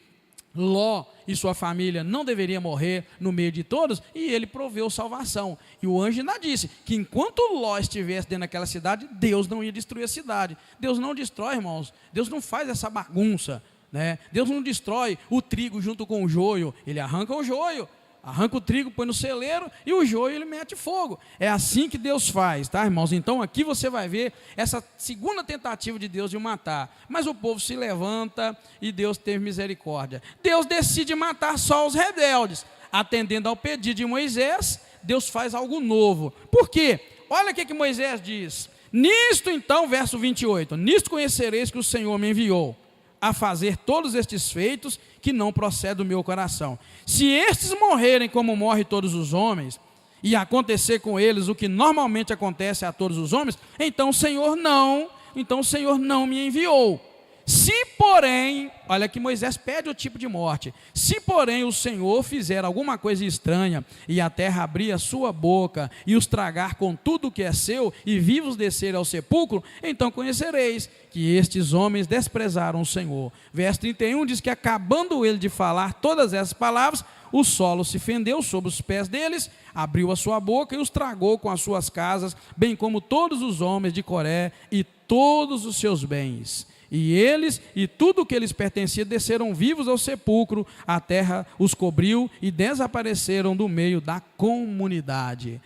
Ló e sua família não deveriam morrer no meio de todos, e ele proveu salvação. E o anjo ainda disse que enquanto Ló estivesse dentro daquela cidade, Deus não ia destruir a cidade. Deus não destrói, irmãos, Deus não faz essa bagunça, né? Deus não destrói o trigo junto com o joio, ele arranca o joio, arranca o trigo, põe no celeiro, e o joio ele mete fogo. É assim que Deus faz, tá, irmãos? Então aqui você vai ver essa segunda tentativa de Deus de matar. Mas o povo se levanta e Deus teve misericórdia. Deus decide matar só os rebeldes. Atendendo ao pedido de Moisés, Deus faz algo novo. Por quê? Olha o que Moisés diz. Nisto então, verso 28, nisto conhecereis que o Senhor me enviou a fazer todos estes feitos que não procedem do meu coração. Se estes morrerem como morrem todos os homens, e acontecer com eles o que normalmente acontece a todos os homens, então o Senhor não me enviou. Se porém, olha que Moisés pede o tipo de morte, se porém o Senhor fizer alguma coisa estranha, e a terra abrir a sua boca, e os tragar com tudo o que é seu, e vivos descer ao sepulcro, então conhecereis que estes homens desprezaram o Senhor. Verso 31 diz que acabando ele de falar todas essas palavras, o solo se fendeu sobre os pés deles, abriu a sua boca e os tragou com as suas casas, bem como todos os homens de Coré e todos os seus bens. E eles e tudo o que lhes pertencia desceram vivos ao sepulcro, a terra os cobriu e desapareceram do meio da comunidade.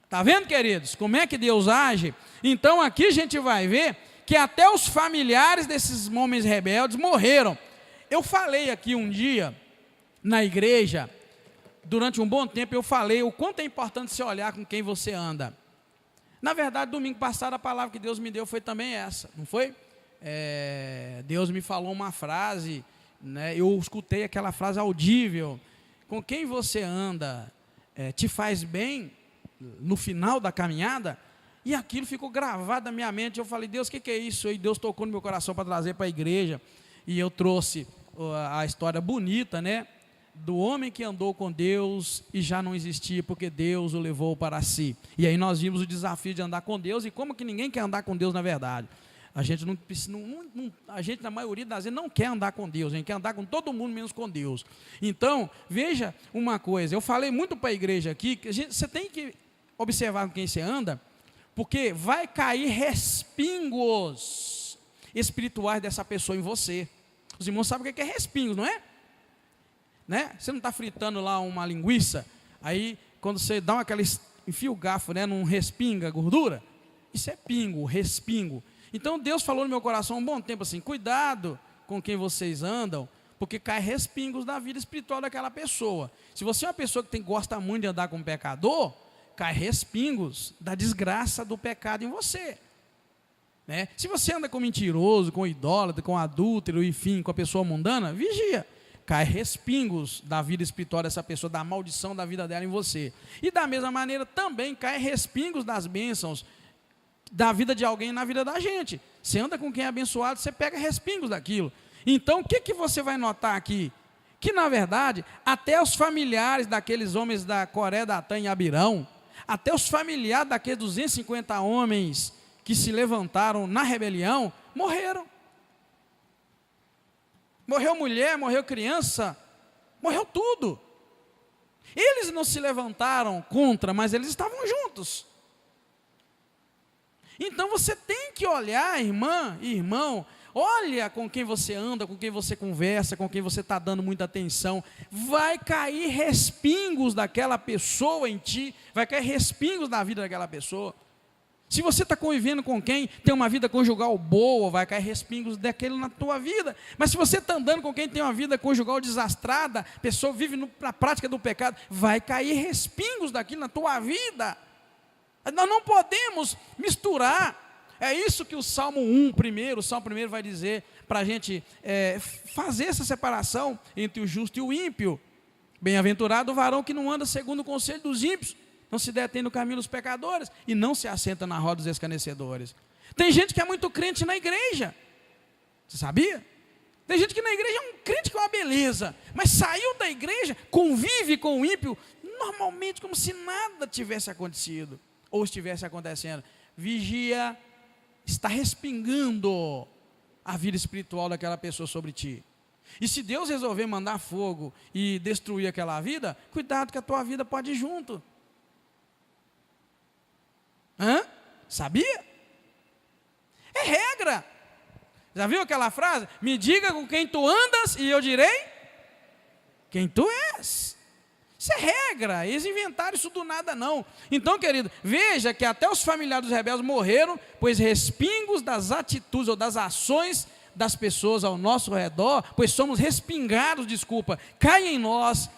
Está vendo, queridos, como é que Deus age? Então aqui a gente vai ver que até os familiares desses homens rebeldes morreram. Eu falei aqui um dia, na igreja, durante um bom tempo eu falei o quanto é importante você olhar com quem você anda. Na verdade, domingo passado a palavra que Deus me deu foi também essa, não foi? Deus me falou uma frase, né, eu escutei aquela frase audível: com quem você anda te faz bem no final da caminhada? E aquilo ficou gravado na minha mente. Eu falei: Deus, o que é isso? E Deus tocou no meu coração para trazer para a igreja, e eu trouxe a história bonita, né, do homem que andou com Deus e já não existia, porque Deus o levou para si. E aí nós vimos o desafio de andar com Deus, e como que ninguém quer andar com Deus na verdade. A gente a gente na maioria das vezes não quer andar com Deus, a gente quer andar com todo mundo menos com Deus. Então, veja uma coisa, eu falei muito para a igreja aqui, que você tem que observar com quem você anda, porque vai cair respingos espirituais dessa pessoa em você. Os irmãos sabem o que é respingos, não é? Né? Você não está fritando lá uma linguiça, aí quando você dá enfia o garfo, né, não respinga a gordura? Isso é pingo, respingo. Então Deus falou no meu coração há um bom tempo assim: cuidado com quem vocês andam, porque cai respingos da vida espiritual daquela pessoa. Se você é uma pessoa que gosta muito de andar com um pecador, cai respingos da desgraça do pecado em você, né? Se você anda com mentiroso, com idólatra, com adúltero, enfim, com a pessoa mundana, vigia, cai respingos da vida espiritual dessa pessoa, da maldição da vida dela em você. E da mesma maneira também cai respingos das bênçãos da vida de alguém na vida da gente. Você anda com quem é abençoado, você pega respingos daquilo. Então o que você vai notar aqui? Que na verdade, até os familiares daqueles homens da Coré, Datã e Abirão, até os familiares daqueles 250 homens que se levantaram na rebelião, morreram. Morreu mulher, morreu criança, morreu tudo. Eles não se levantaram contra, mas eles estavam juntos. Então você tem que olhar, irmã e irmão, olha com quem você anda, com quem você conversa, com quem você está dando muita atenção. Vai cair respingos daquela pessoa em ti, vai cair respingos na vida daquela pessoa. Se você está convivendo com quem tem uma vida conjugal boa, vai cair respingos daquele na tua vida. Mas se você está andando com quem tem uma vida conjugal desastrada, a pessoa vive na prática do pecado, vai cair respingos daquilo na tua vida. Nós não podemos misturar. É isso que o Salmo 1 vai dizer para a gente fazer essa separação entre o justo e o ímpio. Bem-aventurado o varão que não anda segundo o conselho dos ímpios, não se detém no caminho dos pecadores e não se assenta na roda dos escarnecedores. Tem gente que é muito crente na igreja. Você sabia? Tem gente que na igreja é um crente que é uma beleza, mas saiu da igreja, convive com o ímpio, normalmente como se nada tivesse acontecido, ou estivesse acontecendo. Vigia, está respingando a vida espiritual daquela pessoa sobre ti. E se Deus resolver mandar fogo e destruir aquela vida, cuidado que a tua vida pode ir junto. Sabia? É regra. Já viu aquela frase? Me diga com quem tu andas e eu direi quem tu és. Isso é regra, eles inventaram isso do nada não. Então, querido, veja que até os familiares dos rebeldes morreram, pois respingos das atitudes ou das ações das pessoas ao nosso redor, pois somos respingados, caem em nós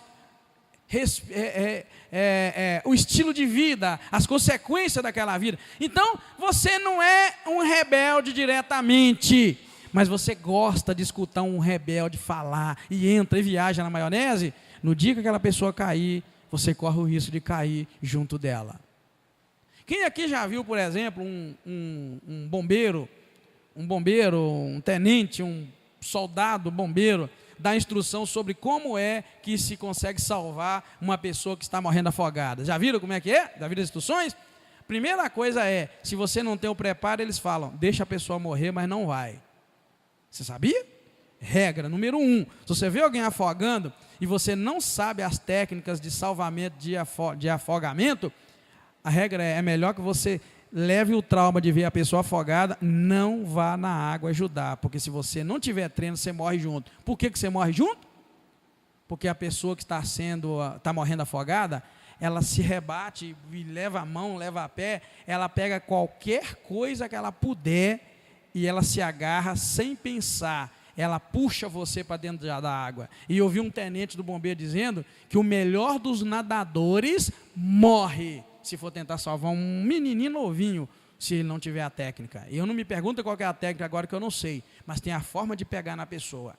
o estilo de vida, as consequências daquela vida. Então, você não é um rebelde diretamente, mas você gosta de escutar um rebelde falar, e entra e viaja na maionese. No dia que aquela pessoa cair, você corre o risco de cair junto dela. Quem aqui já viu, por exemplo, um bombeiro, um tenente, um soldado bombeiro, dar instrução sobre como é que se consegue salvar uma pessoa que está morrendo afogada? Já viram como é que é? Já viram as instruções? Primeira coisa é, se você não tem o preparo, eles falam, deixa a pessoa morrer, mas não vai. Você sabia? Regra número 1, se você vê alguém afogando e você não sabe as técnicas de salvamento, de afogamento, a regra é melhor que você leve o trauma de ver a pessoa afogada, não vá na água ajudar, porque se você não tiver treino, você morre junto. Por que você morre junto? Porque a pessoa que está morrendo afogada, ela se rebate e leva a mão, leva a pé, ela pega qualquer coisa que ela puder e ela se agarra sem pensar. Ela puxa você para dentro da água. E eu vi um tenente do bombeiro dizendo que o melhor dos nadadores morre se for tentar salvar um menininho novinho, se ele não tiver a técnica. E eu não me pergunto qual é a técnica agora, que eu não sei, mas tem a forma de pegar na pessoa.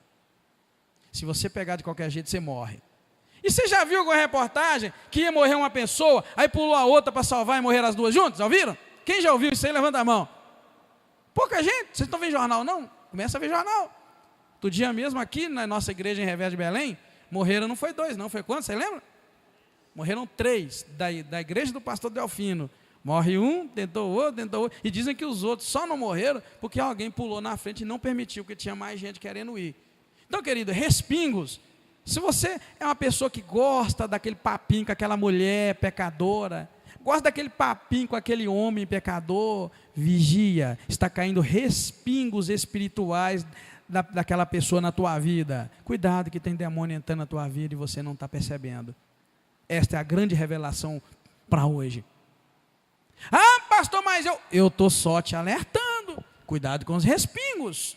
Se você pegar de qualquer jeito, você morre. E você já viu alguma reportagem que ia morrer uma pessoa, aí pulou a outra para salvar e morreram as duas juntas? Já ouviram? Quem já ouviu isso aí, levanta a mão. Pouca gente. Vocês estão vendo jornal, não? Começa a ver jornal. Outro dia mesmo aqui na nossa igreja em Revés de Belém, morreram, não foi 2 não, foi quantos, você lembra? Morreram 3, da igreja do pastor Delfino. Morre um, tentou outro, e dizem que os outros só não morreram porque alguém pulou na frente e não permitiu, porque tinha mais gente querendo ir. Então, querido, respingos. Se você é uma pessoa que gosta daquele papinho com aquela mulher pecadora, gosta daquele papinho com aquele homem pecador, vigia, está caindo respingos espirituais daquela pessoa na tua vida. Cuidado que tem demônio entrando na tua vida e você não está percebendo. Esta é a grande revelação para hoje. Ah, pastor, mas eu estou só te alertando. Cuidado com os respingos.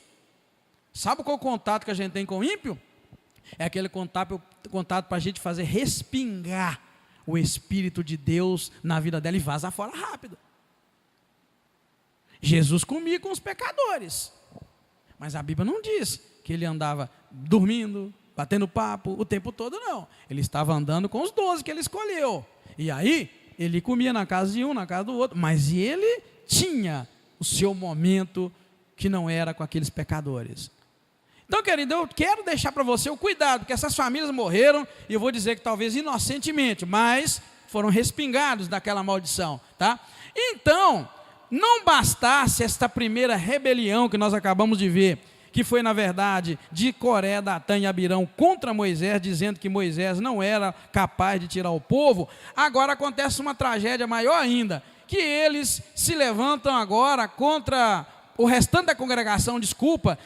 Sabe qual é o contato que a gente tem com o ímpio? É aquele contato para a gente fazer respingar o Espírito de Deus na vida dela e vazar fora rápido. Jesus comia com os pecadores, mas a Bíblia não diz que ele andava dormindo, batendo papo o tempo todo, não. Ele estava andando com os 12 que ele escolheu. E aí, ele comia na casa de um, na casa do outro, mas ele tinha o seu momento que não era com aqueles pecadores. Então, querido, eu quero deixar para você o cuidado, porque essas famílias morreram, e eu vou dizer que talvez inocentemente, mas foram respingados daquela maldição, tá? Então, não bastasse esta primeira rebelião que nós acabamos de ver, que foi na verdade de Coré, Datã e Abirão contra Moisés, dizendo que Moisés não era capaz de tirar o povo. Agora acontece uma tragédia maior ainda, que eles se levantam agora contra o restante da congregação,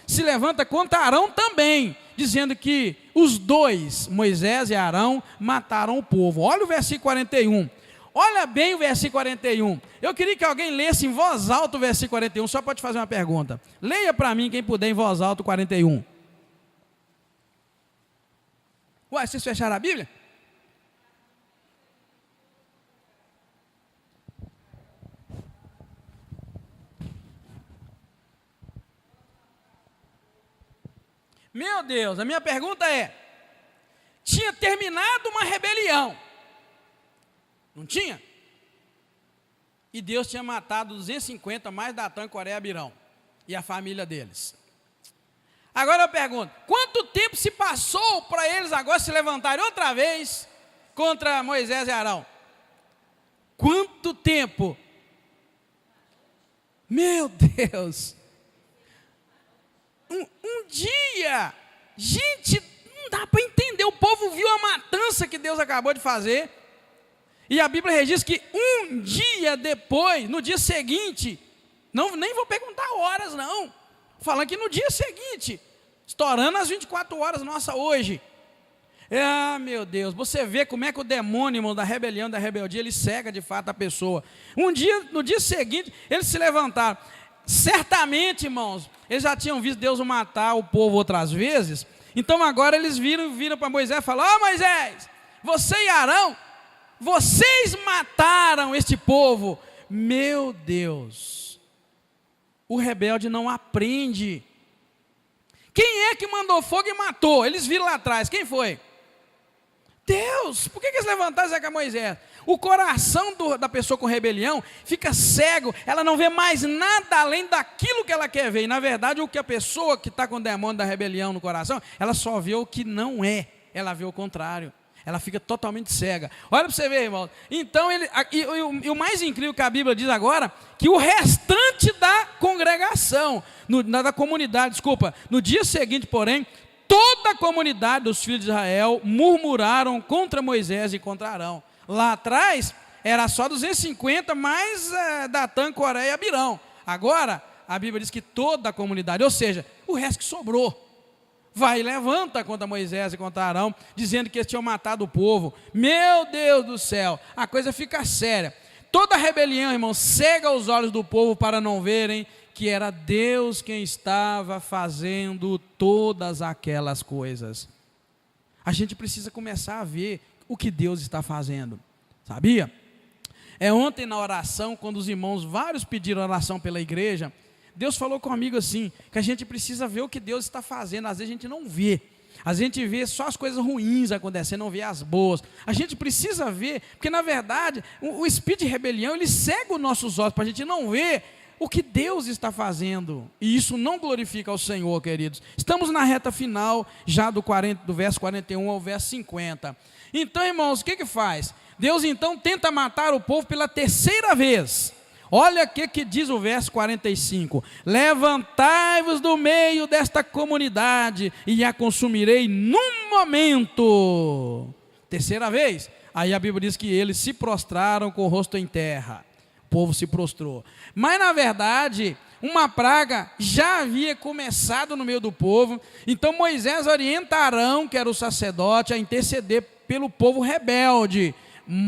se levanta contra Arão também, dizendo que os dois, Moisés e Arão, mataram o povo. Olha o versículo 41. Olha bem o versículo 41. Eu queria que alguém lesse em voz alta o versículo 41, só para te fazer uma pergunta. Leia para mim, quem puder, em voz alta o 41. Ué, vocês fecharam a Bíblia? Meu Deus, a minha pergunta é: tinha terminado uma rebelião, não tinha? E Deus tinha matado 250 mais Datã, Coré e Abirão e a família deles. Agora eu pergunto: quanto tempo se passou para eles agora se levantarem outra vez contra Moisés e Arão? Quanto tempo? Meu Deus! Um dia, gente, não dá para entender. O povo viu a matança que Deus acabou de fazer, e a Bíblia registra que um dia depois, no dia seguinte, nem vou perguntar horas não, falando que no dia seguinte, estourando as 24 horas nossa hoje. Ah, meu Deus, você vê como é que o demônio, irmão, da rebelião, da rebeldia, ele cega de fato a pessoa. No dia seguinte, eles se levantaram. Certamente, irmãos, eles já tinham visto Deus matar o povo outras vezes. Então agora eles viram para Moisés e falaram: ó Moisés, você e Arão, vocês mataram este povo. Meu Deus, o rebelde não aprende. Quem é que mandou fogo e matou? Eles viram lá atrás, quem foi? Deus. Por que eles levantaram e disseram com Moisés? O coração da pessoa com rebelião fica cego, ela não vê mais nada além daquilo que ela quer ver. E na verdade, o que a pessoa que está com o demônio da rebelião no coração, ela só vê o que não é, ela vê o contrário. Ela fica totalmente cega. Olha para você ver, irmão. Então, e o mais incrível que a Bíblia diz agora, que o restante da congregação, da comunidade, no dia seguinte, porém, toda a comunidade dos filhos de Israel murmuraram contra Moisés e contra Arão. Lá atrás, era só 250, mais Datã, Coré e Abirão. Agora, a Bíblia diz que toda a comunidade, ou seja, o resto que sobrou, vai e levanta contra Moisés e contra Arão, dizendo que eles tinham matado o povo. Meu Deus do céu, a coisa fica séria. Toda rebelião, irmão, cega os olhos do povo para não verem que era Deus quem estava fazendo todas aquelas coisas. A gente precisa começar a ver o que Deus está fazendo, sabia? Ontem na oração, quando os irmãos vários pediram oração pela igreja, Deus falou comigo assim, que a gente precisa ver o que Deus está fazendo. Às vezes a gente não vê, às vezes a gente vê só as coisas ruins acontecendo, não vê as boas. A gente precisa ver, porque na verdade o espírito de rebelião, ele cega os nossos olhos para a gente não ver o que Deus está fazendo, e isso não glorifica ao Senhor, queridos. Estamos na reta final, já do verso 41 ao verso 50. Então, irmãos, o que faz? Deus então tenta matar o povo pela terceira vez. Olha o que diz o verso 45: levantai-vos do meio desta comunidade, e a consumirei num momento. Terceira vez. Aí a Bíblia diz que eles se prostraram com o rosto em terra. O povo se prostrou. Mas na verdade, uma praga já havia começado no meio do povo. Então Moisés orienta Arão, que era o sacerdote, a interceder pelo povo rebelde.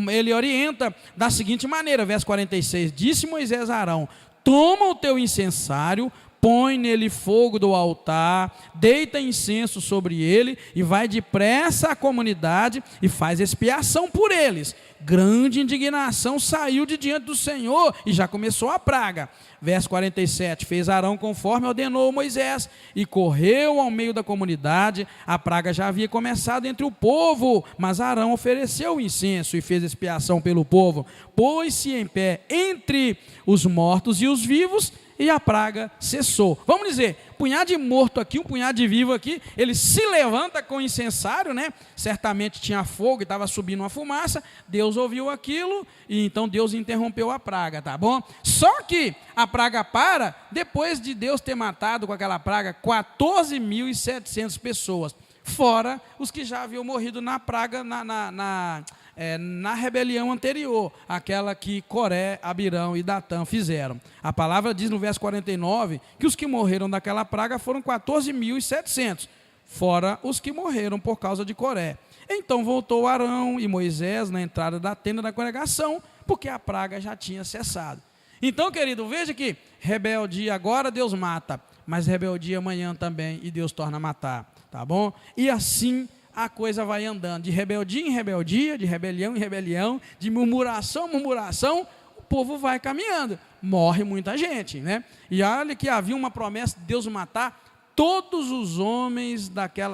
Ele orienta da seguinte maneira, verso 46, disse Moisés a Arão: toma o teu incensário, põe nele fogo do altar, deita incenso sobre ele, e vai depressa à comunidade e faz expiação por eles. Grande indignação saiu de diante do Senhor, e já começou a praga. Verso 47, fez Arão conforme ordenou Moisés, e correu ao meio da comunidade. A praga já havia começado entre o povo, mas Arão ofereceu o incenso e fez expiação pelo povo. Pôs-se em pé entre os mortos e os vivos, e a praga cessou. Vamos dizer, punhado de morto aqui, um punhado de vivo aqui, ele se levanta com o incensário, né? Certamente tinha fogo e estava subindo uma fumaça, Deus ouviu aquilo e então Deus interrompeu a praga, tá bom? Só que a praga para depois de Deus ter matado com aquela praga 14.700 pessoas, fora os que já haviam morrido na praga, na rebelião anterior, aquela que Coré, Abirão e Datã fizeram. A palavra diz no verso 49 que os que morreram daquela praga foram 14.700, fora os que morreram por causa de Coré. Então voltou Arão e Moisés na entrada da tenda da congregação, porque a praga já tinha cessado. Então, querido, veja que rebeldia agora Deus mata, mas rebeldia amanhã também e Deus torna a matar, tá bom? E assim a coisa vai andando, de rebeldia em rebeldia, de rebelião em rebelião, de murmuração em murmuração, o povo vai caminhando, morre muita gente, né? E olha que havia uma promessa de Deus matar todos os homens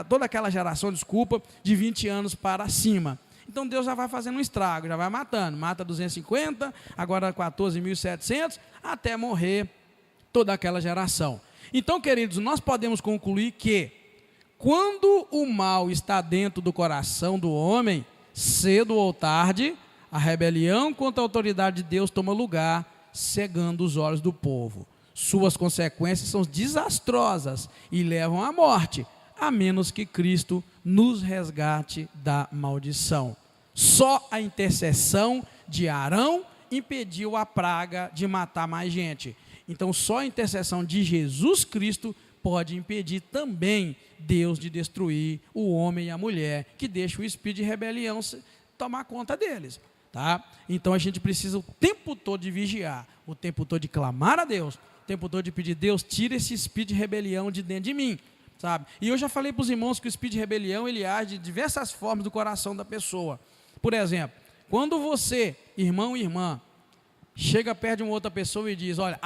toda aquela geração, de 20 anos para cima. Então Deus já vai fazendo um estrago, já vai matando, mata 250, agora 14.700, até morrer toda aquela geração. Então, queridos, nós podemos concluir que quando o mal está dentro do coração do homem, cedo ou tarde, a rebelião contra a autoridade de Deus toma lugar, cegando os olhos do povo. Suas consequências são desastrosas e levam à morte, a menos que Cristo nos resgate da maldição. Só a intercessão de Arão impediu a praga de matar mais gente. Então, só a intercessão de Jesus Cristo pode impedir também Deus de destruir o homem e a mulher que deixa o espírito de rebelião tomar conta deles, tá? Então a gente precisa o tempo todo de vigiar, o tempo todo de clamar a Deus, o tempo todo de pedir: Deus, tira esse espírito de rebelião de dentro de mim, sabe? E eu já falei para os irmãos que o espírito de rebelião, ele age de diversas formas do coração da pessoa. Por exemplo, quando você, irmão e irmã, chega perto de uma outra pessoa e diz: olha,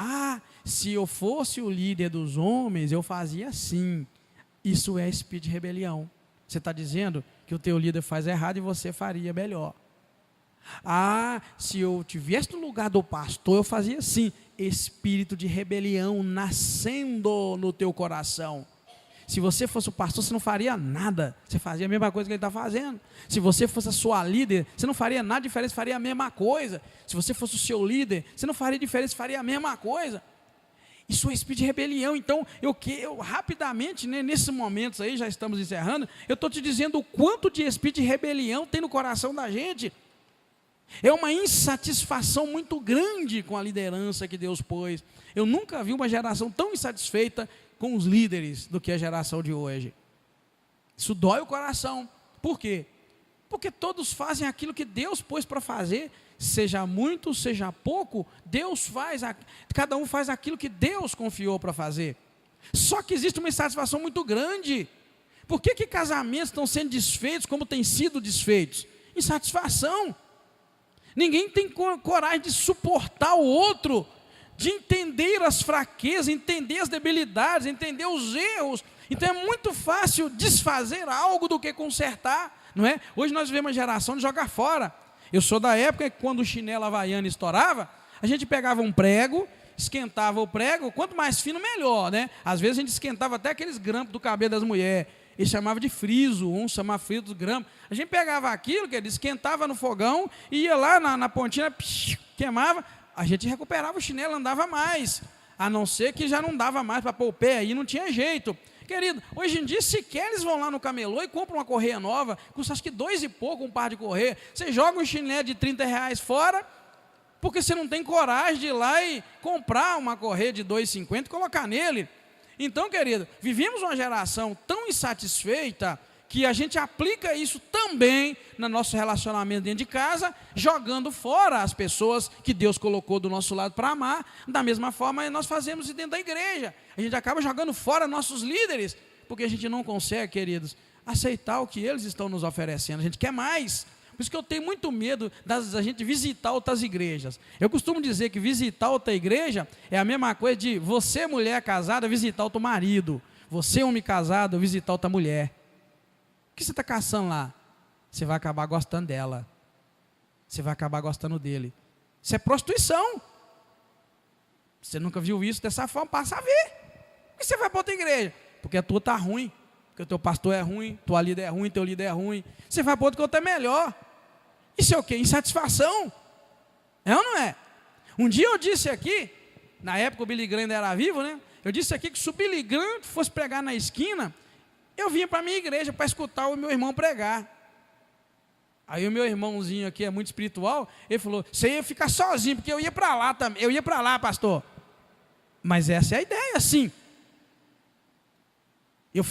se eu fosse o líder dos homens, eu fazia assim. Isso é espírito de rebelião. Você está dizendo que o teu líder faz errado e você faria melhor. Se eu tivesse no lugar do pastor, eu fazia assim. Espírito de rebelião nascendo no teu coração. Se você fosse o pastor, você não faria nada. Você fazia a mesma coisa que ele está fazendo. Se você fosse a sua líder, você não faria nada diferente, você faria a mesma coisa. Se você fosse o seu líder, você não faria diferença, você faria a mesma coisa. Isso é espírito de rebelião. Então, eu rapidamente, né, nesses momentos aí, já estamos encerrando, eu estou te dizendo o quanto de espírito de rebelião tem no coração da gente. É uma insatisfação muito grande com a liderança que Deus pôs. Eu nunca vi uma geração tão insatisfeita com os líderes do que a geração de hoje. Isso dói o coração. Por quê? Porque todos fazem aquilo que Deus pôs para fazer, seja muito, seja pouco, cada um faz aquilo que Deus confiou para fazer. Só que existe uma insatisfação muito grande. Por que casamentos estão sendo desfeitos como têm sido desfeitos? Insatisfação. Ninguém tem coragem de suportar o outro, de entender as fraquezas, entender as debilidades, entender os erros. Então é muito fácil desfazer algo do que consertar, não é? Hoje nós vivemos uma geração de jogar fora. Eu sou da época que quando o chinelo havaiano estourava, a gente pegava um prego, esquentava o prego, quanto mais fino melhor, né? Às vezes a gente esquentava até aqueles grampos do cabelo das mulheres, eles chamavam de friso, uns chamavam friso dos grampos. A gente pegava aquilo, que ele esquentava no fogão, ia lá na pontinha, queimava, a gente recuperava o chinelo, andava mais, a não ser que já não dava mais para pôr o pé, aí não tinha jeito. Querido, hoje em dia sequer eles vão lá no camelô e compram uma correia nova, custa acho que 2 e pouco um par de correia. Você joga um chinelo de R$30 fora, porque você não tem coragem de ir lá e comprar uma correia de R$2,50 e colocar nele. Então, querido, vivemos uma geração tão insatisfeita que a gente aplica isso também no nosso relacionamento dentro de casa, jogando fora as pessoas que Deus colocou do nosso lado para amar. Da mesma forma, nós fazemos isso dentro da igreja. A gente acaba jogando fora nossos líderes, porque a gente não consegue, queridos, aceitar o que eles estão nos oferecendo. A gente quer mais. Por isso que eu tenho muito medo da gente visitar outras igrejas. Eu costumo dizer que visitar outra igreja é a mesma coisa de você, mulher casada, visitar outro marido. Você, homem casado, visitar outra mulher. O que você está caçando lá? Você vai acabar gostando dela. Você vai acabar gostando dele. Isso é prostituição. Você nunca viu isso dessa forma? Passa a ver. Por que que você vai para outra igreja? Porque a tua está ruim, porque o teu pastor é ruim, tua líder é ruim, teu líder é ruim. Você vai para outra que outra é melhor. Isso é o quê? Insatisfação. É ou não é? Um dia eu disse aqui, na época o Billy Graham ainda era vivo, né? Eu disse aqui que se o Billy Graham fosse pregar na esquina, eu vinha para a minha igreja para escutar o meu irmão pregar. Aí o meu irmãozinho aqui é muito espiritual, ele falou, você ia ficar sozinho, porque eu ia para lá também. Eu ia para lá, pastor. Mas essa é a ideia, sim. Eu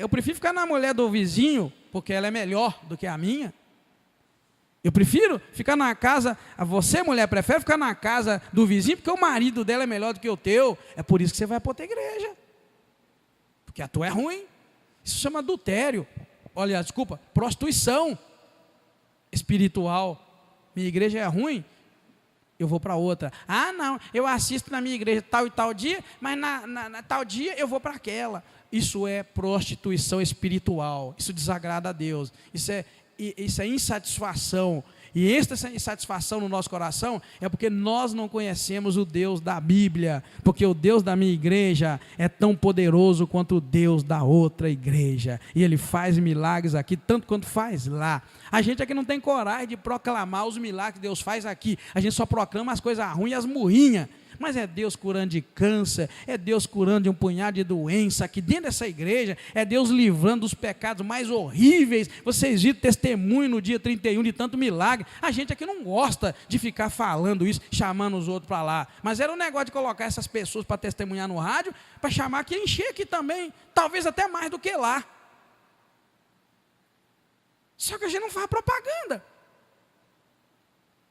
prefiro ficar na mulher do vizinho, porque ela é melhor do que a minha. Eu prefiro ficar na casa, você mulher prefere ficar na casa do vizinho, porque o marido dela é melhor do que o teu. É por isso que você vai para outra igreja. Porque a tua é ruim. Isso chama adultério. Olha, desculpa, prostituição espiritual. Minha igreja é ruim, eu vou para outra. Ah, não, eu assisto na minha igreja tal e tal dia, mas na tal dia eu vou para aquela. Isso é prostituição espiritual. Isso desagrada a Deus. Isso é insatisfação. E essa insatisfação no nosso coração é porque nós não conhecemos o Deus da Bíblia, porque o Deus da minha igreja é tão poderoso quanto o Deus da outra igreja, e Ele faz milagres aqui, tanto quanto faz lá. A gente aqui não tem coragem de proclamar os milagres que Deus faz aqui, a gente só proclama as coisas ruins e as murrinhas. Mas é Deus curando de câncer, é Deus curando de um punhado de doença aqui dentro dessa igreja, é Deus livrando dos pecados mais horríveis. Vocês viram testemunho no dia 31 de tanto milagre. A gente aqui não gosta de ficar falando isso, chamando os outros para lá. Mas era um negócio de colocar essas pessoas para testemunhar no rádio, para chamar aqui e encher aqui também, talvez até mais do que lá. Só que a gente não faz propaganda.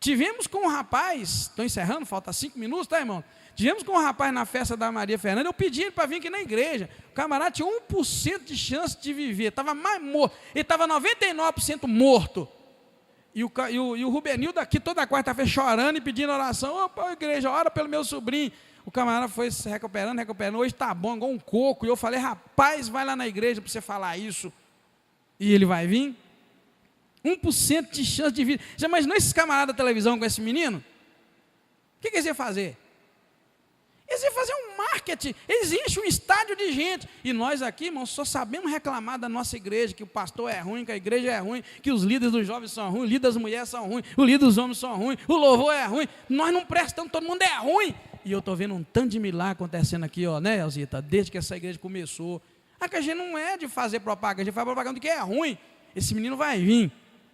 Tivemos com um rapaz, estou encerrando, falta 5 minutos, tá, irmão? Tivemos com um rapaz na festa da Maria Fernanda, eu pedi ele para vir aqui na igreja. O camarada tinha 1% de chance de viver, estava mais morto, ele estava 99% morto. E o Rubenildo aqui toda quarta-feira chorando e pedindo oração. Opa, igreja, ora pelo meu sobrinho. O camarada foi se recuperando, hoje está bom, igual um coco. E eu falei, rapaz, vai lá na igreja para você falar isso. E ele vai vir? 1% de chance de vida. Já imaginou esses camaradas da televisão com esse menino? O que eles iam fazer? Eles iam fazer um marketing, eles enchem um estádio de gente. E nós aqui, irmãos, só sabemos reclamar da nossa igreja, que o pastor é ruim, que a igreja é ruim, que os líderes dos jovens são ruins, os líderes das mulheres são ruins, os líderes dos homens são ruins, o louvor é ruim, nós não prestamos, todo mundo é ruim. E eu estou vendo um tanto de milagre acontecendo aqui, ó, né, Elzita, desde que essa igreja começou. Que a gente não é de fazer propaganda, a gente faz propaganda do que é ruim. Esse menino vai vir.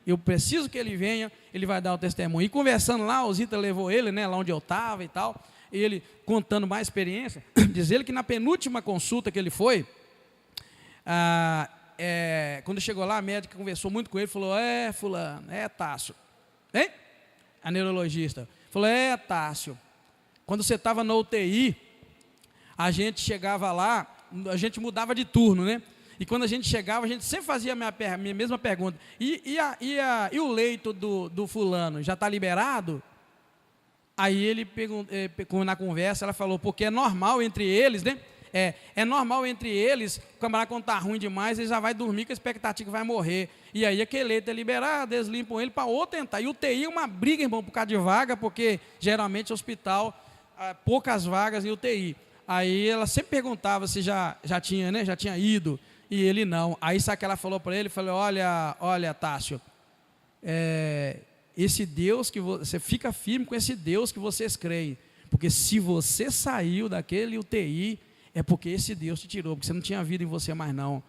Eu preciso que ele venha, ele vai dar o testemunho. E conversando lá, o Zita levou ele, né, lá onde eu estava e tal, e ele contando mais experiência, diz ele que na penúltima consulta que ele foi, quando chegou lá, a médica conversou muito com ele, falou, fulano, Tássio, hein? A neurologista, falou, Tássio, quando você estava na UTI, a gente chegava lá, a gente mudava de turno, né? E quando a gente chegava, a gente sempre fazia a minha mesma pergunta. E o leito do fulano, já está liberado? Aí ele perguntou, na conversa, ela falou, porque é normal entre eles, né? É normal entre eles, o camarada quando está ruim demais, ele já vai dormir com a expectativa que vai morrer. E aí aquele leito é liberado, eles limpam ele para outro tentar. E o UTI é uma briga, irmão, por causa de vaga, porque geralmente hospital, poucas vagas em UTI. Aí ela sempre perguntava se já tinha, né? Já tinha ido. E ele não. Aí sabe que ela falou para ele? Falou, olha, Tássio, esse Deus que você fica firme com esse Deus que vocês creem, porque se você saiu daquele UTI, é porque esse Deus te tirou, porque você não tinha vida em você mais não.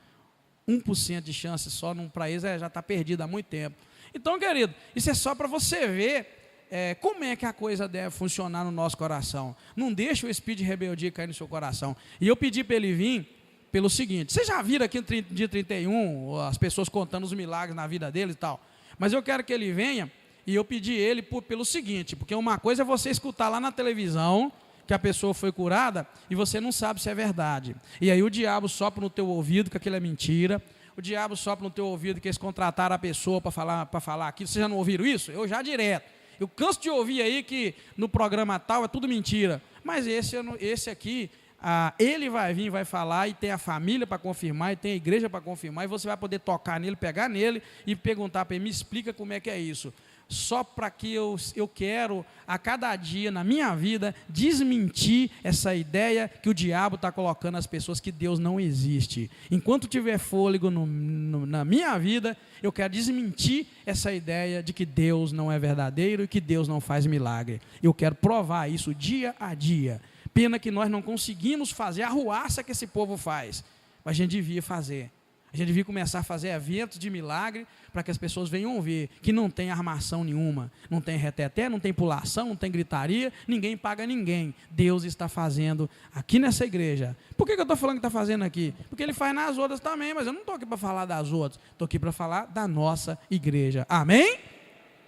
1% de chance só para eles já está perdido há muito tempo. Então, querido, isso é só para você ver como é que a coisa deve funcionar no nosso coração. Não deixa o espírito de rebeldia cair no seu coração. E eu pedi para ele vir pelo seguinte, vocês já viram aqui no dia 31, as pessoas contando os milagres na vida deles e tal, mas eu quero que ele venha, e eu pedi ele pelo seguinte, porque uma coisa é você escutar lá na televisão, que a pessoa foi curada, e você não sabe se é verdade, e aí o diabo sopra no teu ouvido que aquilo é mentira, o diabo sopra no teu ouvido que eles contrataram a pessoa para falar aquilo, vocês já não ouviram isso? Eu já direto, eu canso de ouvir aí que no programa tal é tudo mentira, mas esse aqui, ele vai vir, vai falar, e tem a família para confirmar, e tem a igreja para confirmar, e você vai poder tocar nele, pegar nele, e perguntar para ele, me explica como é que é isso. só para que eu quero, a cada dia na minha vida, desmentir essa ideia que o diabo está colocando nas pessoas, que Deus não existe. Enquanto tiver fôlego na minha vida, eu quero desmentir essa ideia de que Deus não é verdadeiro e que Deus não faz milagre. Eu quero provar isso dia a dia. Pena que nós não conseguimos fazer a arruaça que esse povo faz, mas a gente devia fazer. A gente devia começar a fazer eventos de milagre para que as pessoas venham ver que não tem armação nenhuma, não tem reteté, não tem pulação, não tem gritaria, ninguém paga ninguém. Deus está fazendo aqui nessa igreja. Por que eu estou falando que está fazendo aqui? Porque Ele faz nas outras também, mas eu não estou aqui para falar das outras, estou aqui para falar da nossa igreja. Amém?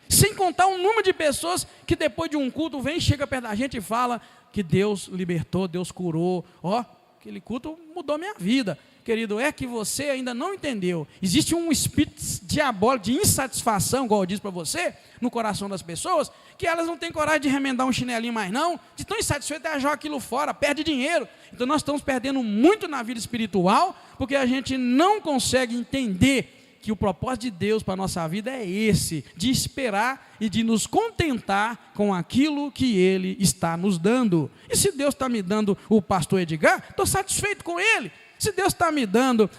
Sem contar o número de pessoas que depois de um culto vem, chega perto da gente e fala que Deus libertou, Deus curou. Ó, aquele culto mudou minha vida. Querido, é que você ainda não entendeu. Existe um espírito diabólico de insatisfação, igual eu disse para você, no coração das pessoas, que elas não têm coragem de remendar um chinelinho mais não, de tão insatisfeito é jogar aquilo fora, perde dinheiro. Então nós estamos perdendo muito na vida espiritual, porque a gente não consegue entender que o propósito de Deus para a nossa vida é esse, de esperar e de nos contentar com aquilo que Ele está nos dando. E se Deus está me dando o pastor Edgar, estou satisfeito com ele. Se Deus está me dando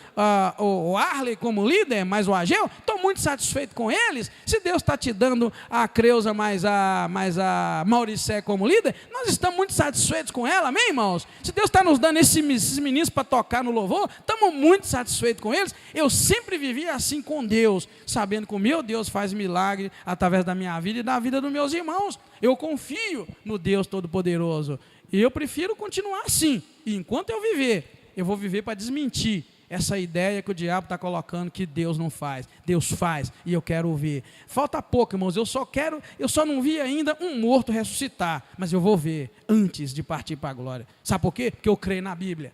o Arley como líder, mais o Ageu, estou muito satisfeito com eles. Se Deus está te dando a Creuza mais a Mauricé como líder, nós estamos muito satisfeitos com ela, amém, irmãos? Se Deus está nos dando esses meninos para tocar no louvor, estamos muito satisfeitos com eles. Eu sempre vivi assim com Deus, sabendo que o meu Deus faz milagre através da minha vida e da vida dos meus irmãos. Eu confio no Deus Todo-Poderoso. E eu prefiro continuar assim. E enquanto eu viver, eu vou viver para desmentir essa ideia que o diabo está colocando que Deus não faz. Deus faz e eu quero ver. Falta pouco, irmãos, eu só não vi ainda um morto ressuscitar, mas eu vou ver antes de partir para a glória. Sabe por quê? Porque eu creio na Bíblia.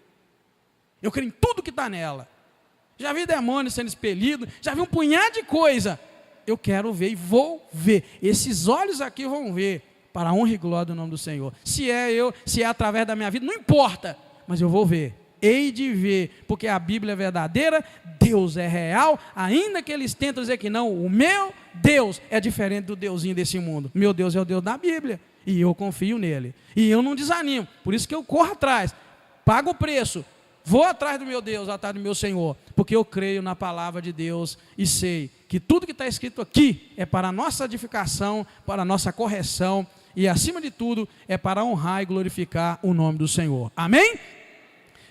Eu creio em tudo que está nela. Já vi demônio sendo expelido, já vi um punhado de coisa. Eu quero ver e vou ver. Esses olhos aqui vão ver, para a honra e glória do nome do Senhor. Se é através da minha vida, não importa, mas eu vou ver. Hei de ver, porque a Bíblia é verdadeira, Deus é real, ainda que eles tentam dizer que não, o meu Deus é diferente do Deusinho desse mundo. Meu Deus é o Deus da Bíblia, e eu confio nele, e eu não desanimo, por isso que eu corro atrás, pago o preço, vou atrás do meu Deus, atrás do meu Senhor, porque eu creio na palavra de Deus, e sei que tudo que está escrito aqui é para a nossa edificação, para a nossa correção, e acima de tudo, é para honrar e glorificar o nome do Senhor. Amém?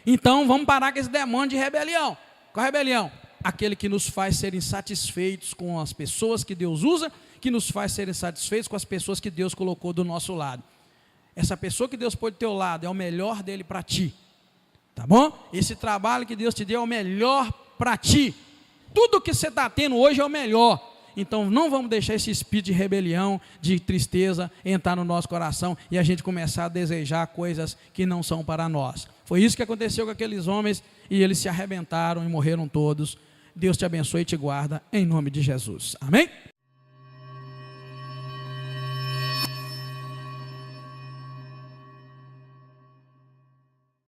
Então vamos parar com esse demônio de rebelião. Qual a rebelião? Aquele que nos faz ser insatisfeitos com as pessoas que Deus usa, que nos faz ser insatisfeitos com as pessoas que Deus colocou do nosso lado. Essa pessoa que Deus pôs do teu lado é o melhor dele para ti. Tá bom? Esse trabalho que Deus te deu é o melhor para ti. Tudo que você está tendo hoje é o melhor. Então não vamos deixar esse espírito de rebelião, de tristeza entrar no nosso coração e a gente começar a desejar coisas que não são para nós. Foi isso que aconteceu com aqueles homens e eles se arrebentaram e morreram todos. Deus te abençoe e te guarda em nome de Jesus. Amém?